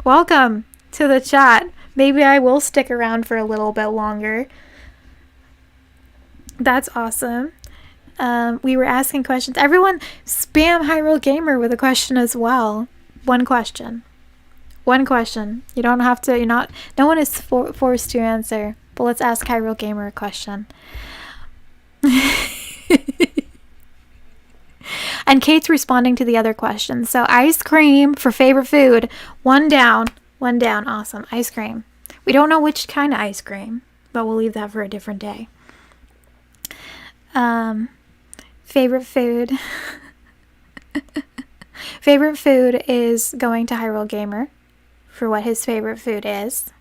Welcome to the chat. Maybe I will stick around for a little bit longer. That's awesome. We were asking questions. Everyone spam Hyrule Gamer with a question as well. One question. One question. You don't have to, no one is forced to answer. But let's ask Hyrule Gamer a question. And Kate's responding to the other questions. So ice cream for favorite food. One down. One down. Awesome. Ice cream. We don't know which kind of ice cream, but we'll leave that for a different day. Favorite food. Favorite food is going to Hyrule Gamer for what his favorite food is.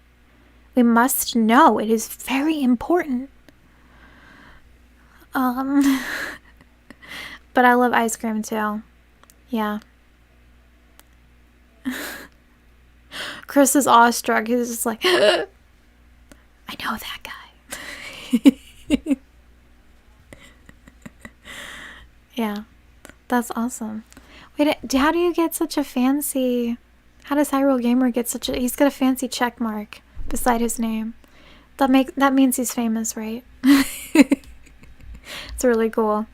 We must know. It is very important. But I love ice cream too. Yeah. Chris is awestruck. He's just like, I know that guy. Yeah. That's awesome. Wait, how do you get such a fancy... How does Hyrule Gamer get such a... He's got a fancy check mark beside his name. That means he's famous, right? It's really cool.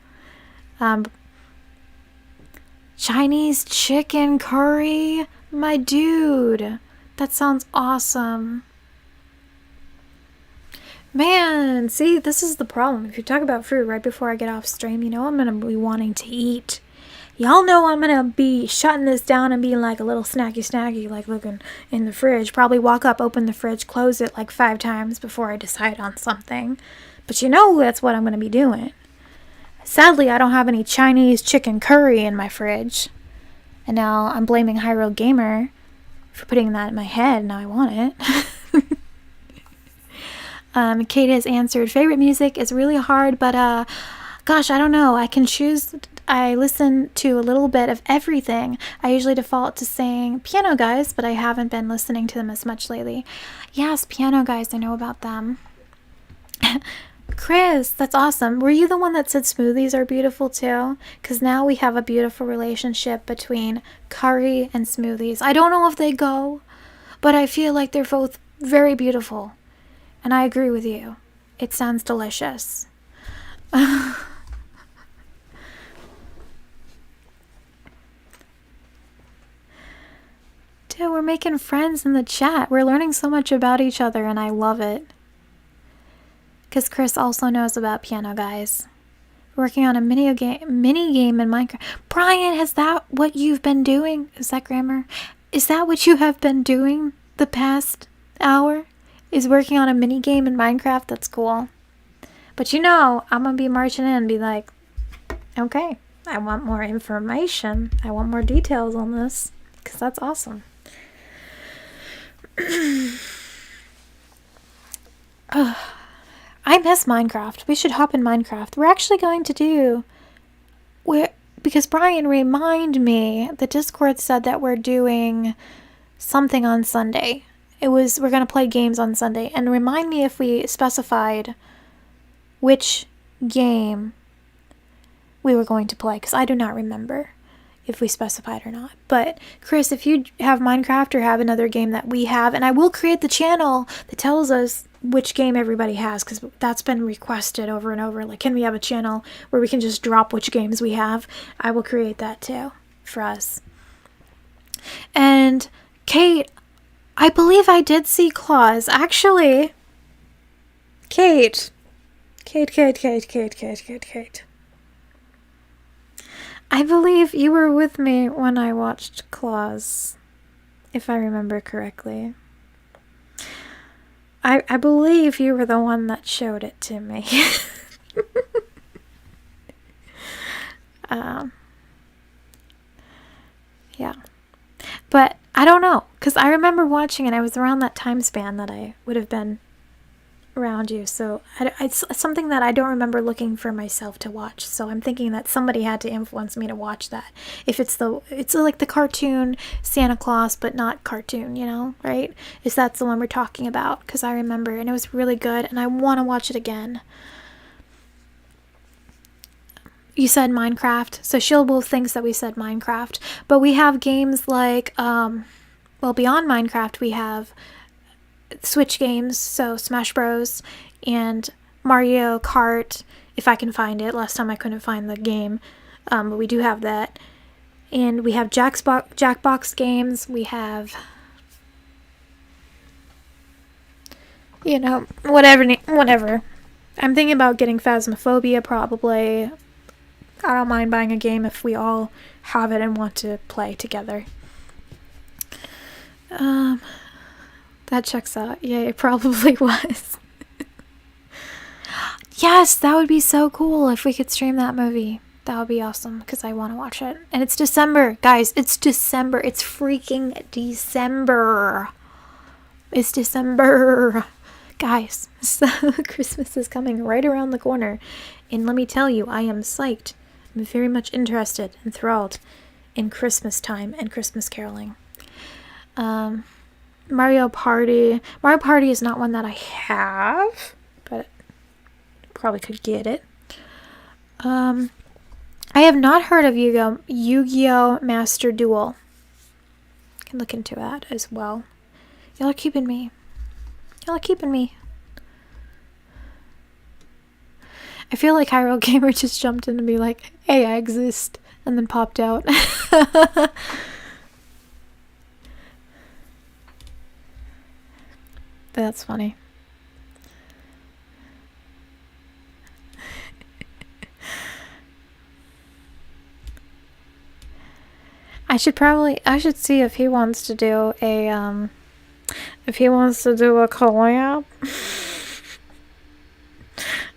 Chinese chicken curry? My dude. That sounds awesome. Man, see, this is the problem. If you talk about fruit right before I get off stream, I'm going to be wanting to eat. Y'all know I'm going to be shutting this down and being like a little snacky, like looking in the fridge. Probably walk up, open the fridge, close it like 5 times before I decide on something. But that's what I'm going to be doing. Sadly, I don't have any Chinese chicken curry in my fridge. And now I'm blaming Hyrule Gamer for putting that in my head. Now I want it. Kate has answered, favorite music is really hard, but gosh, I don't know. I can choose. I listen to a little bit of everything. I usually default to saying Piano Guys, but I haven't been listening to them as much lately. Yes, Piano Guys, I know about them. Chris, that's awesome. Were you the one that said smoothies are beautiful too? Because now we have a beautiful relationship between curry and smoothies. I don't know if they go, but I feel like they're both very beautiful. And I agree with you. It sounds delicious. Dude, we're making friends in the chat. We're learning so much about each other, and I love it. Because Chris also knows about Piano Guys. Working on a mini game in Minecraft. Brian, is that what you've been doing? Is that grammar? Is that what you have been doing the past hour? Is working on a mini game in Minecraft? That's cool. But I'm going to be marching in and be like, okay, I want more information. I want more details on this. Because that's awesome. I miss Minecraft. We should hop in Minecraft. We're actually going to do... Because Brian, remind me, the Discord said that we're doing something on Sunday. We're going to play games on Sunday. And remind me if we specified which game we were going to play. Because I do not remember if we specified or not. But Chris, if you have Minecraft or have another game that we have, and I will create the channel that tells us which game everybody has, because that's been requested over and over. Like, can we have a channel where we can just drop which games we have? I will create that too for us. And Kate, I believe I did see Claus. Actually, Kate. I believe you were with me when I watched Claus, if I remember correctly. I believe you were the one that showed it to me. Yeah. But I don't know, because I remember watching it. I was around that time span that I would have been around you. So it's something that I don't remember looking for myself to watch. So I'm thinking that somebody had to influence me to watch that. If it's like the cartoon Santa Claus, but not cartoon, right? Is that's the one we're talking about? Because I remember, and it was really good, and I want to watch it again. You said Minecraft, so Shield Wolf thinks that we said Minecraft, but we have games like, beyond Minecraft, we have Switch games, so Smash Bros. And Mario Kart, if I can find it. Last time I couldn't find the game, but we do have that. And we have Jackbox games, we have, whatever. I'm thinking about getting Phasmophobia, probably. I don't mind buying a game if we all have it and want to play together. That checks out. Yeah, it probably was. Yes, that would be so cool if we could stream that movie. That would be awesome, because I want to watch it. And it's December. Guys, it's December. It's freaking December. It's December. Guys, so Christmas is coming right around the corner. And let me tell you, I am psyched. I'm very much interested and enthralled in Christmas time and Christmas caroling. Mario Party. Mario Party is not one that I have, but probably could get it. I have not heard of Yu-Gi-Oh! Master Duel. Can look into that as well. Y'all are keeping me. I feel like Hyrule Gamer just jumped in to be like, hey, I exist, and then popped out. That's funny. I should see if he wants to do a collab.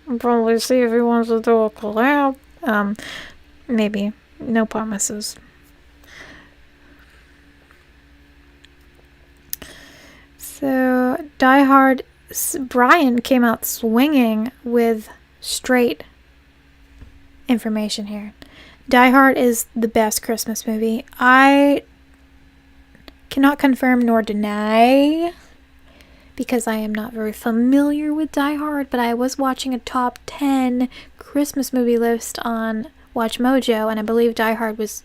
I'll probably see if he wants to do a collab. Maybe. No promises. So, Die Hard, Brian came out swinging with straight information here. Die Hard is the best Christmas movie. I cannot confirm nor deny, because I am not very familiar with Die Hard, but I was watching a top 10 Christmas movie list on Watch Mojo, and I believe Die Hard was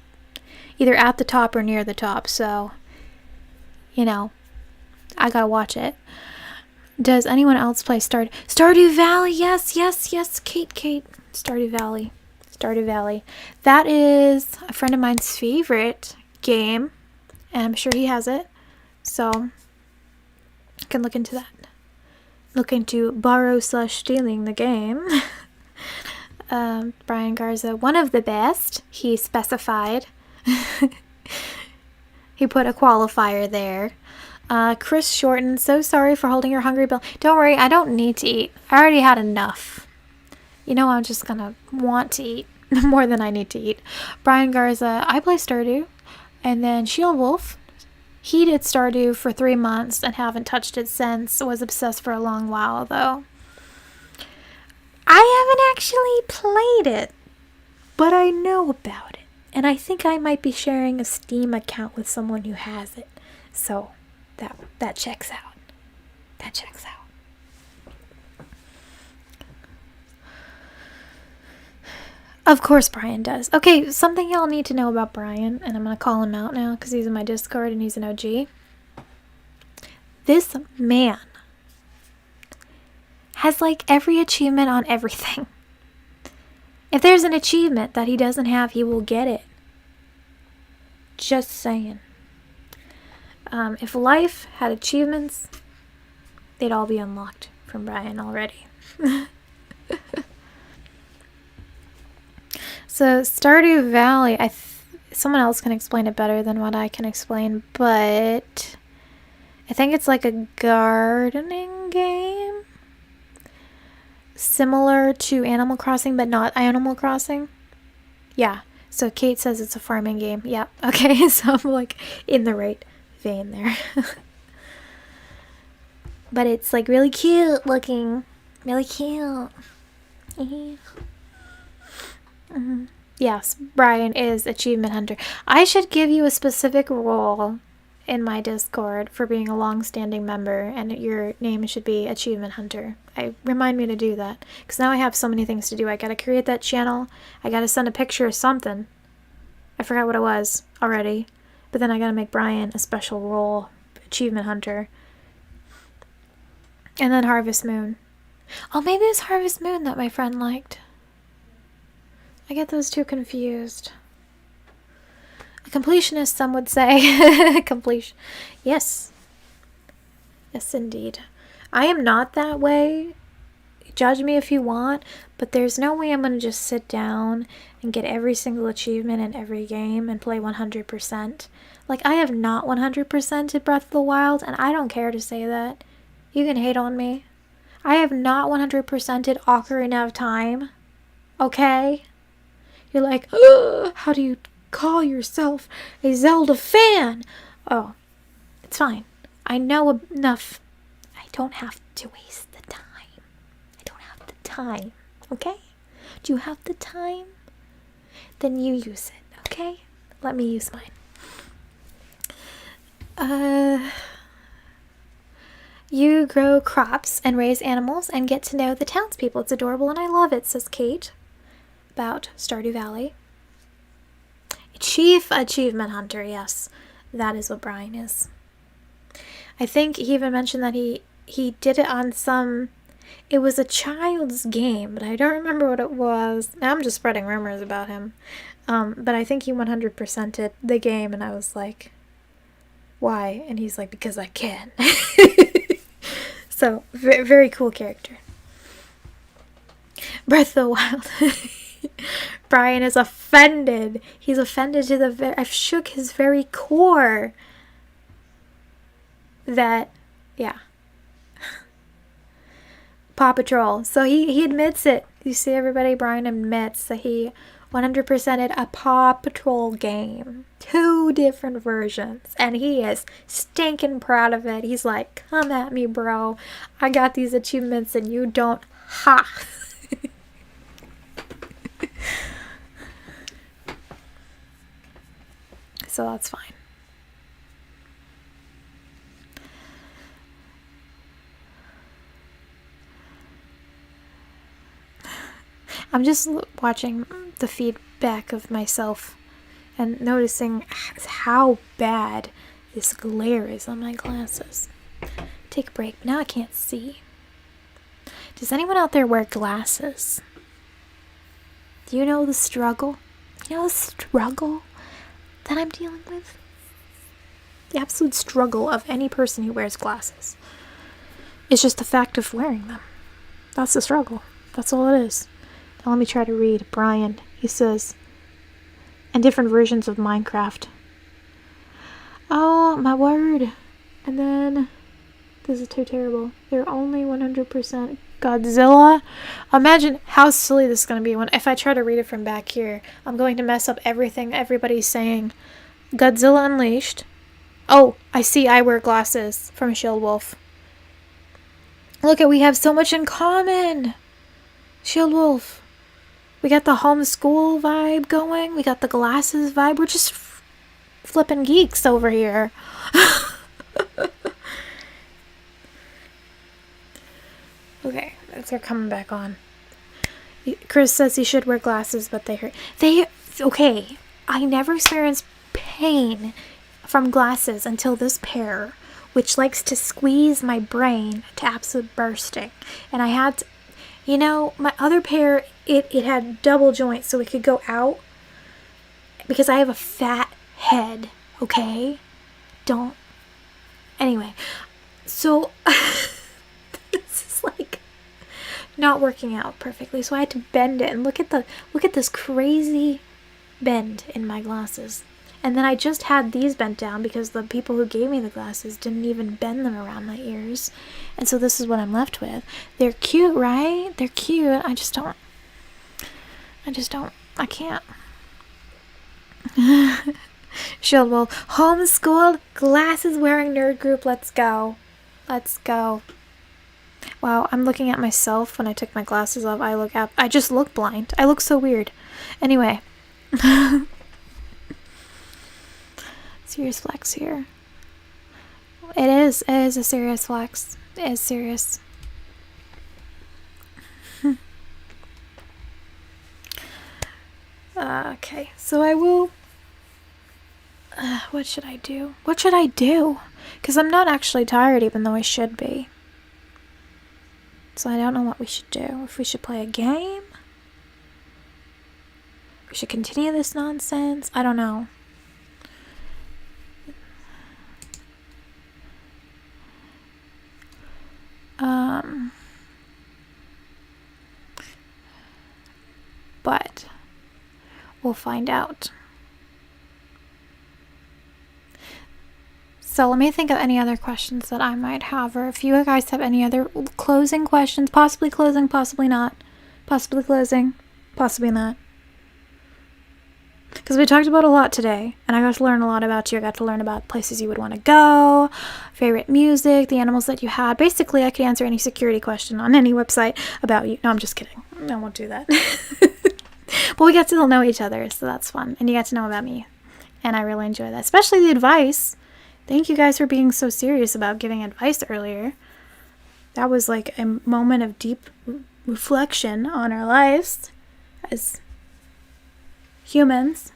either at the top or near the top, so, I gotta watch it. Does anyone else play Stardew Valley? Yes, Kate. Stardew Valley. That is a friend of mine's favorite game, and I'm sure he has it, so I can look into that. Look into borrow/stealing the game. Brian Garza, one of the best, he specified. He put a qualifier there. Chris Shorten, so sorry for holding your hungry bill. Don't worry, I don't need to eat. I already had enough. I'm just gonna want to eat more than I need to eat. Brian Garza, I play Stardew. And then Shield Wolf, he did Stardew for 3 months and haven't touched it since. Was obsessed for a long while, though. I haven't actually played it, but I know about it. And I think I might be sharing a Steam account with someone who has it. So, that checks out. Of course Brian does. Okay, something y'all need to know about Brian, and I'm going to call him out now because he's in my Discord and he's an OG. This man has like every achievement on everything. If there's an achievement that he doesn't have, he will get it. Just saying. If life had achievements, they'd all be unlocked from Brian already. So Stardew Valley, someone else can explain it better than what I can explain, but I think it's like a gardening game, similar to Animal Crossing, but not Animal Crossing. Yeah, so Kate says it's a farming game. Yeah, okay, so I'm like in the right vein there. But it's like really cute looking. Really cute. Yes, Brian is Achievement Hunter. I should give you a specific role in my Discord for being a long-standing member, and your name should be Achievement Hunter. Remind me to do that, because now I have so many things to do. I gotta create that channel. I gotta send a picture of something. I forgot what it was already, but then I gotta make Brian a special role, Achievement Hunter. And then Harvest Moon. Oh, maybe it was Harvest Moon that my friend liked. I get those two confused. A completionist, some would say. Completion. Yes. Yes, indeed. I am not that way. Judge me if you want, but there's no way I'm going to just sit down and get every single achievement in every game and play 100%. Like, I have not 100%ed Breath of the Wild, and I don't care to say that. You can hate on me. I have not 100%ed Ocarina of Time. Okay? You're like, how do you call yourself a Zelda fan? Oh, it's fine. I know enough. I don't have to waste the time. I don't have the time. Okay? Do you have the time? Then you use it. Okay? Let me use mine. You grow crops and raise animals and get to know the townspeople. It's adorable and I love it, says Kate about Stardew Valley. Chief Achievement Hunter, yes. That is what Brian is. I think he even mentioned that he did it on some... It was a child's game, but I don't remember what it was. Now I'm just spreading rumors about him. But I think he 100%ed the game, and I was like, why? And he's like, because I can. So, very cool character. Breath of the Wild. Brian is offended. He's offended to the I've shook his very core. That, yeah. Paw Patrol. So he admits it. You see, everybody, Brian admits that he 100%ed a Paw Patrol game. 2 different versions. And he is stinking proud of it. He's like, come at me, bro. I got these achievements and you don't. Ha! So that's fine. I'm just watching the feedback of myself and noticing how bad this glare is on my glasses. Take a break. Now I can't see. Does anyone out there wear glasses? Do you know the struggle? You know the struggle that I'm dealing with? The absolute struggle of any person who wears glasses. It's just the fact of wearing them. That's the struggle. That's all it is. Now let me try to read. Brian, he says, and different versions of Minecraft. Oh, my word. And then, this is too terrible. They're only 100% Godzilla. Imagine how silly this is going to be if I try to read it from back here. I'm going to mess up everything everybody's saying. Godzilla Unleashed. Oh, I see I wear glasses from Shield Wolf. Look, we have so much in common. Shield Wolf. We got the homeschool vibe going. We got the glasses vibe. We're just flipping geeks over here. Okay, they're coming back on. Chris says he should wear glasses, but they hurt. Okay, I never experienced pain from glasses until this pair, which likes to squeeze my brain to absolute bursting. And I had to, my other pair, it had double joints so it could go out because I have a fat head, okay? Don't Anyway, so this is like not working out perfectly, so I had to bend it, and look at this crazy bend in my glasses. And then I just had these bent down because the people who gave me the glasses didn't even bend them around my ears. And so this is what I'm left with. They're cute, right? They're cute. I can't. Shield Wolf, homeschooled, glasses wearing nerd group. Let's go. Wow, I'm looking at myself when I took my glasses off. I just look blind. I look so weird. Anyway. Serious flex here. It is a serious flex. It is serious. Okay, so I will... what should I do? Because I'm not actually tired, even though I should be. So I don't know what we should do. If we should play a game? We should continue this nonsense? I don't know. But we'll find out. So let me think of any other questions that I might have, or if you guys have any other closing questions, possibly closing, possibly not, possibly closing, possibly not. Because we talked about a lot today, and I got to learn a lot about you. I got to learn about places you would want to go, favorite music, the animals that you had. Basically, I could answer any security question on any website about you. No, I'm just kidding. I won't do that. But we got to know each other, so that's fun. And you got to know about me. And I really enjoy that. Especially the advice. Thank you guys for being so serious about giving advice earlier. That was like a moment of deep reflection on our lives as humans.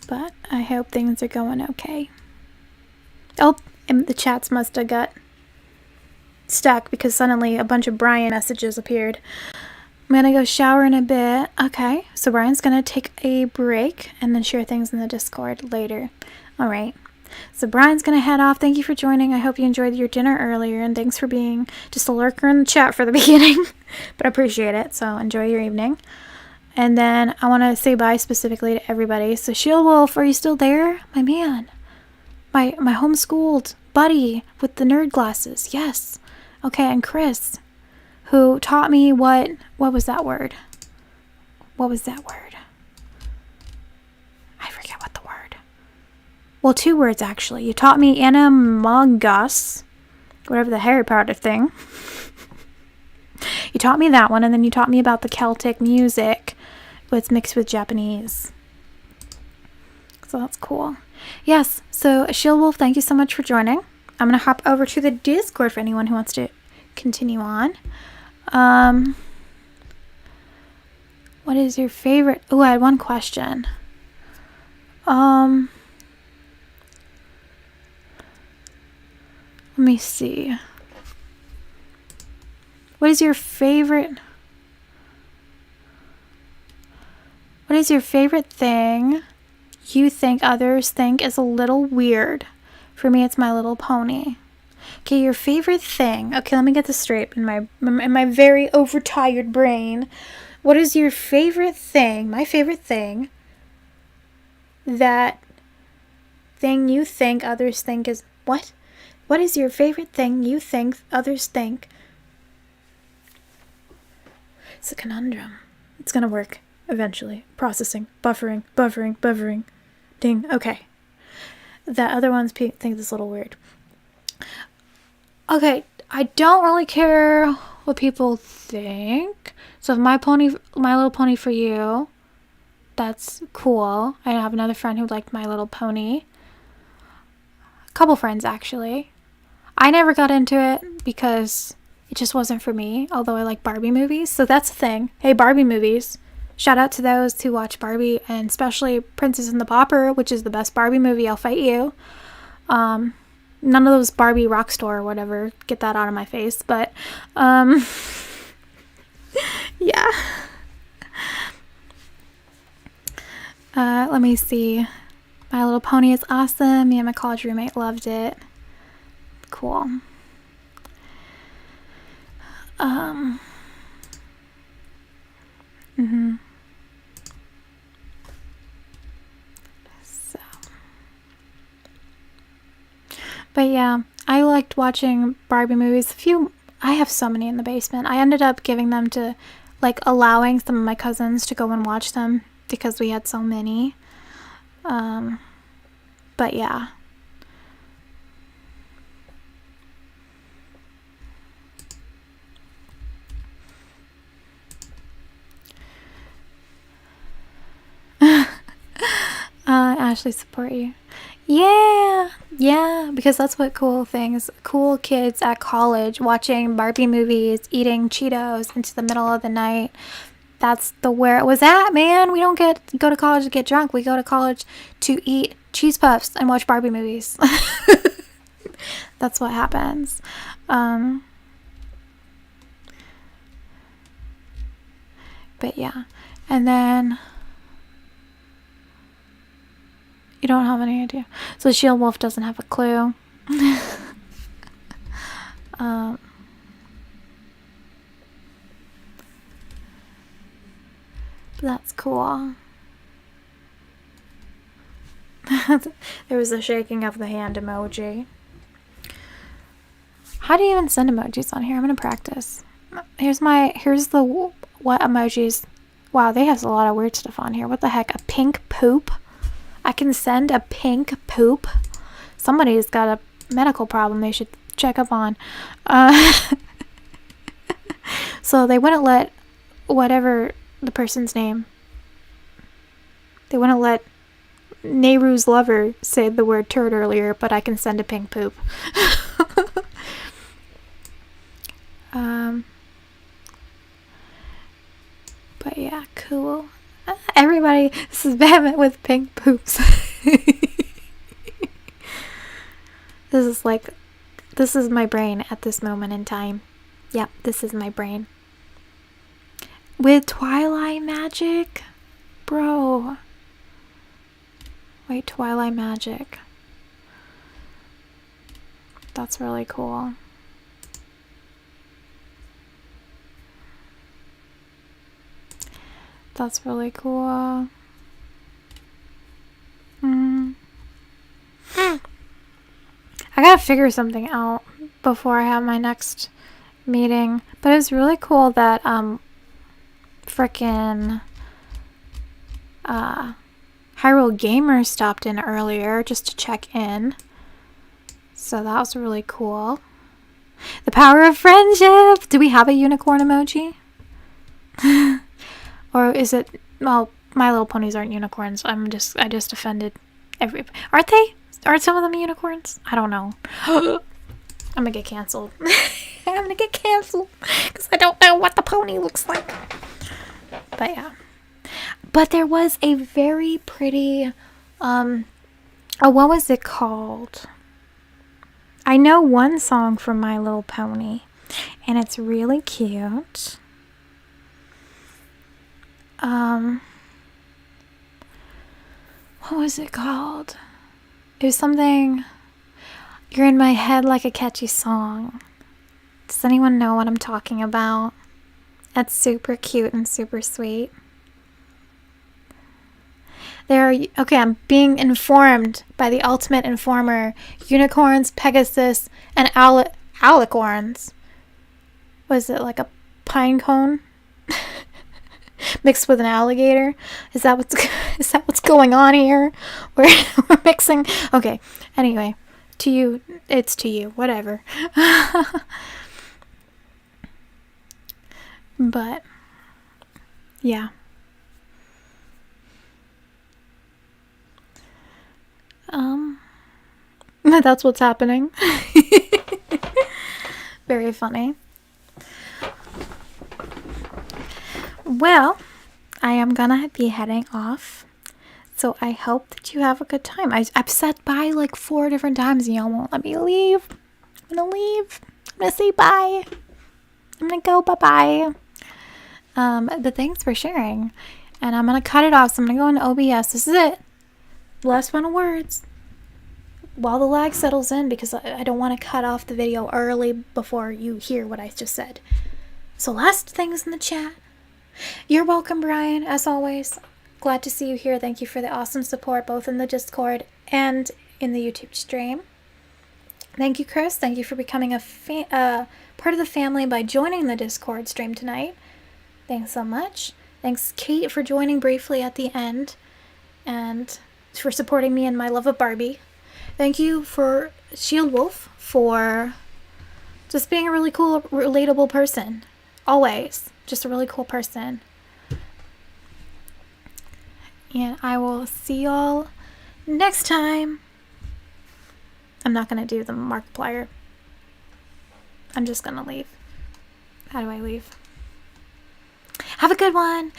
But I hope things are going okay. Oh, and the chats must have got stuck because suddenly a bunch of Brian messages appeared. I'm gonna go shower in a bit. Okay, so Brian's gonna take a break and then share things in the Discord later. Alright, so Brian's gonna head off. Thank you for joining. I hope you enjoyed your dinner earlier, and thanks for being just a lurker in the chat for the beginning. But I appreciate it, so enjoy your evening. And then I want to say bye specifically to everybody. So Shield Wolf, are you still there? My man. My homeschooled buddy with the nerd glasses. Yes. Okay, and Chris, who taught me what was that word? What was that word? I forget what the word. Well, 2 words actually. You taught me animagus, whatever the Harry Potter thing. You taught me that one, and then you taught me about the Celtic music, but it's mixed with Japanese. So that's cool. Yes, so Shield Wolf, thank you so much for joining. I'm going to hop over to the Discord for anyone who wants to continue on. What is your favorite? Oh, I had one question. Let me see. What is your favorite thing you think others think is a little weird? For me, it's My Little Pony. Okay, your favorite thing. Okay, let me get this straight in my very overtired brain. What is your favorite thing? My favorite thing. That thing you think others think is what? What is your favorite thing you think others think? It's a conundrum. It's gonna work eventually. Processing, buffering. Ding. Okay. The other ones think this a little weird. Okay, I don't really care what people think. So if My Little Pony for you, that's cool. I have another friend who liked My Little Pony. A couple friends, actually. I never got into it because it just wasn't for me, although I like Barbie movies. So that's the thing. Hey, Barbie movies. Shout out to those who watch Barbie, and especially Princess and the Pauper, which is the best Barbie movie. I'll fight you. None of those Barbie Rockstar or whatever. Get that out of my face. But, yeah. Let me see. My Little Pony is awesome. Me and my college roommate loved it. Cool. So, but yeah, I liked watching Barbie movies. I have so many in the basement. I ended up giving them to, like, allowing some of my cousins to go and watch them because we had so many. But yeah. Ashley, support you. Yeah, because that's what cool kids at college watching Barbie movies, eating Cheetos into the middle of the night. That's where it was at, man. We don't go to college to get drunk. We go to college to eat cheese puffs and watch Barbie movies. That's what happens. But yeah. And then you don't have any idea. So Shield Wolf doesn't have a clue. That's cool. There was a shaking of the hand emoji. How do you even send emojis on here? I'm gonna practice. Here's the what emojis. Wow, they have a lot of weird stuff on here. What the heck? A pink poop? I can send a pink poop? Somebody's got a medical problem they should check up on. So they wouldn't let whatever the person's name. They wouldn't let Nehru's lover say the word turd earlier, but I can send a pink poop. But yeah, cool. Everybody, this is Batman with pink poops. This is my brain at this moment in time. Yep, this is my brain. With Twilight Magic? Bro. Wait, Twilight Magic. That's really cool. That's really cool. I gotta figure something out before I have my next meeting. But it was really cool that frickin' Hyrule Gamer stopped in earlier just to check in. So that was really cool. The power of friendship! Do we have a unicorn emoji? Or is it... Well, My Little Ponies aren't unicorns. I just offended aren't they? Aren't some of them unicorns? I don't know. I'm gonna get canceled. I'm gonna get canceled because I don't know what the pony looks like. But yeah. But there was a very pretty... what was it called? I know one song from My Little Pony, and it's really cute. What was it called? It was something... You're in my head like a catchy song. Does anyone know what I'm talking about? That's super cute and super sweet. Okay, I'm being informed by the ultimate informer. Unicorns, Pegasus, and alicorns. Was it like a pine cone mixed with an alligator? Is that what's going on here? We're mixing. Okay. Anyway, to you, it's to you. Whatever. But yeah. That's what's happening. Very funny. Well, I am gonna be heading off. So I hope that you have a good time. I've said bye like 4 different times and y'all won't let me leave. I'm gonna leave. I'm gonna say bye. I'm gonna go bye-bye. But thanks for sharing. And I'm gonna cut it off. So I'm gonna go into OBS. This is it. last final words while the lag settles in, because I don't want to cut off the video early before you hear what I just said. So last things in the chat. You're welcome, Brian, as always. Glad to see you here. Thank you for the awesome support, both in the Discord and in the YouTube stream. Thank you, Chris. Thank you for becoming a part of the family by joining the Discord stream tonight. Thanks so much. Thanks, Kate, for joining briefly at the end and for supporting me in my love of Barbie. Thank you for Shield Wolf for just being a really cool, relatable person. Always. Just a really cool person. And I will see y'all next time. I'm not going to do the Markiplier. I'm just going to leave. How do I leave? Have a good one.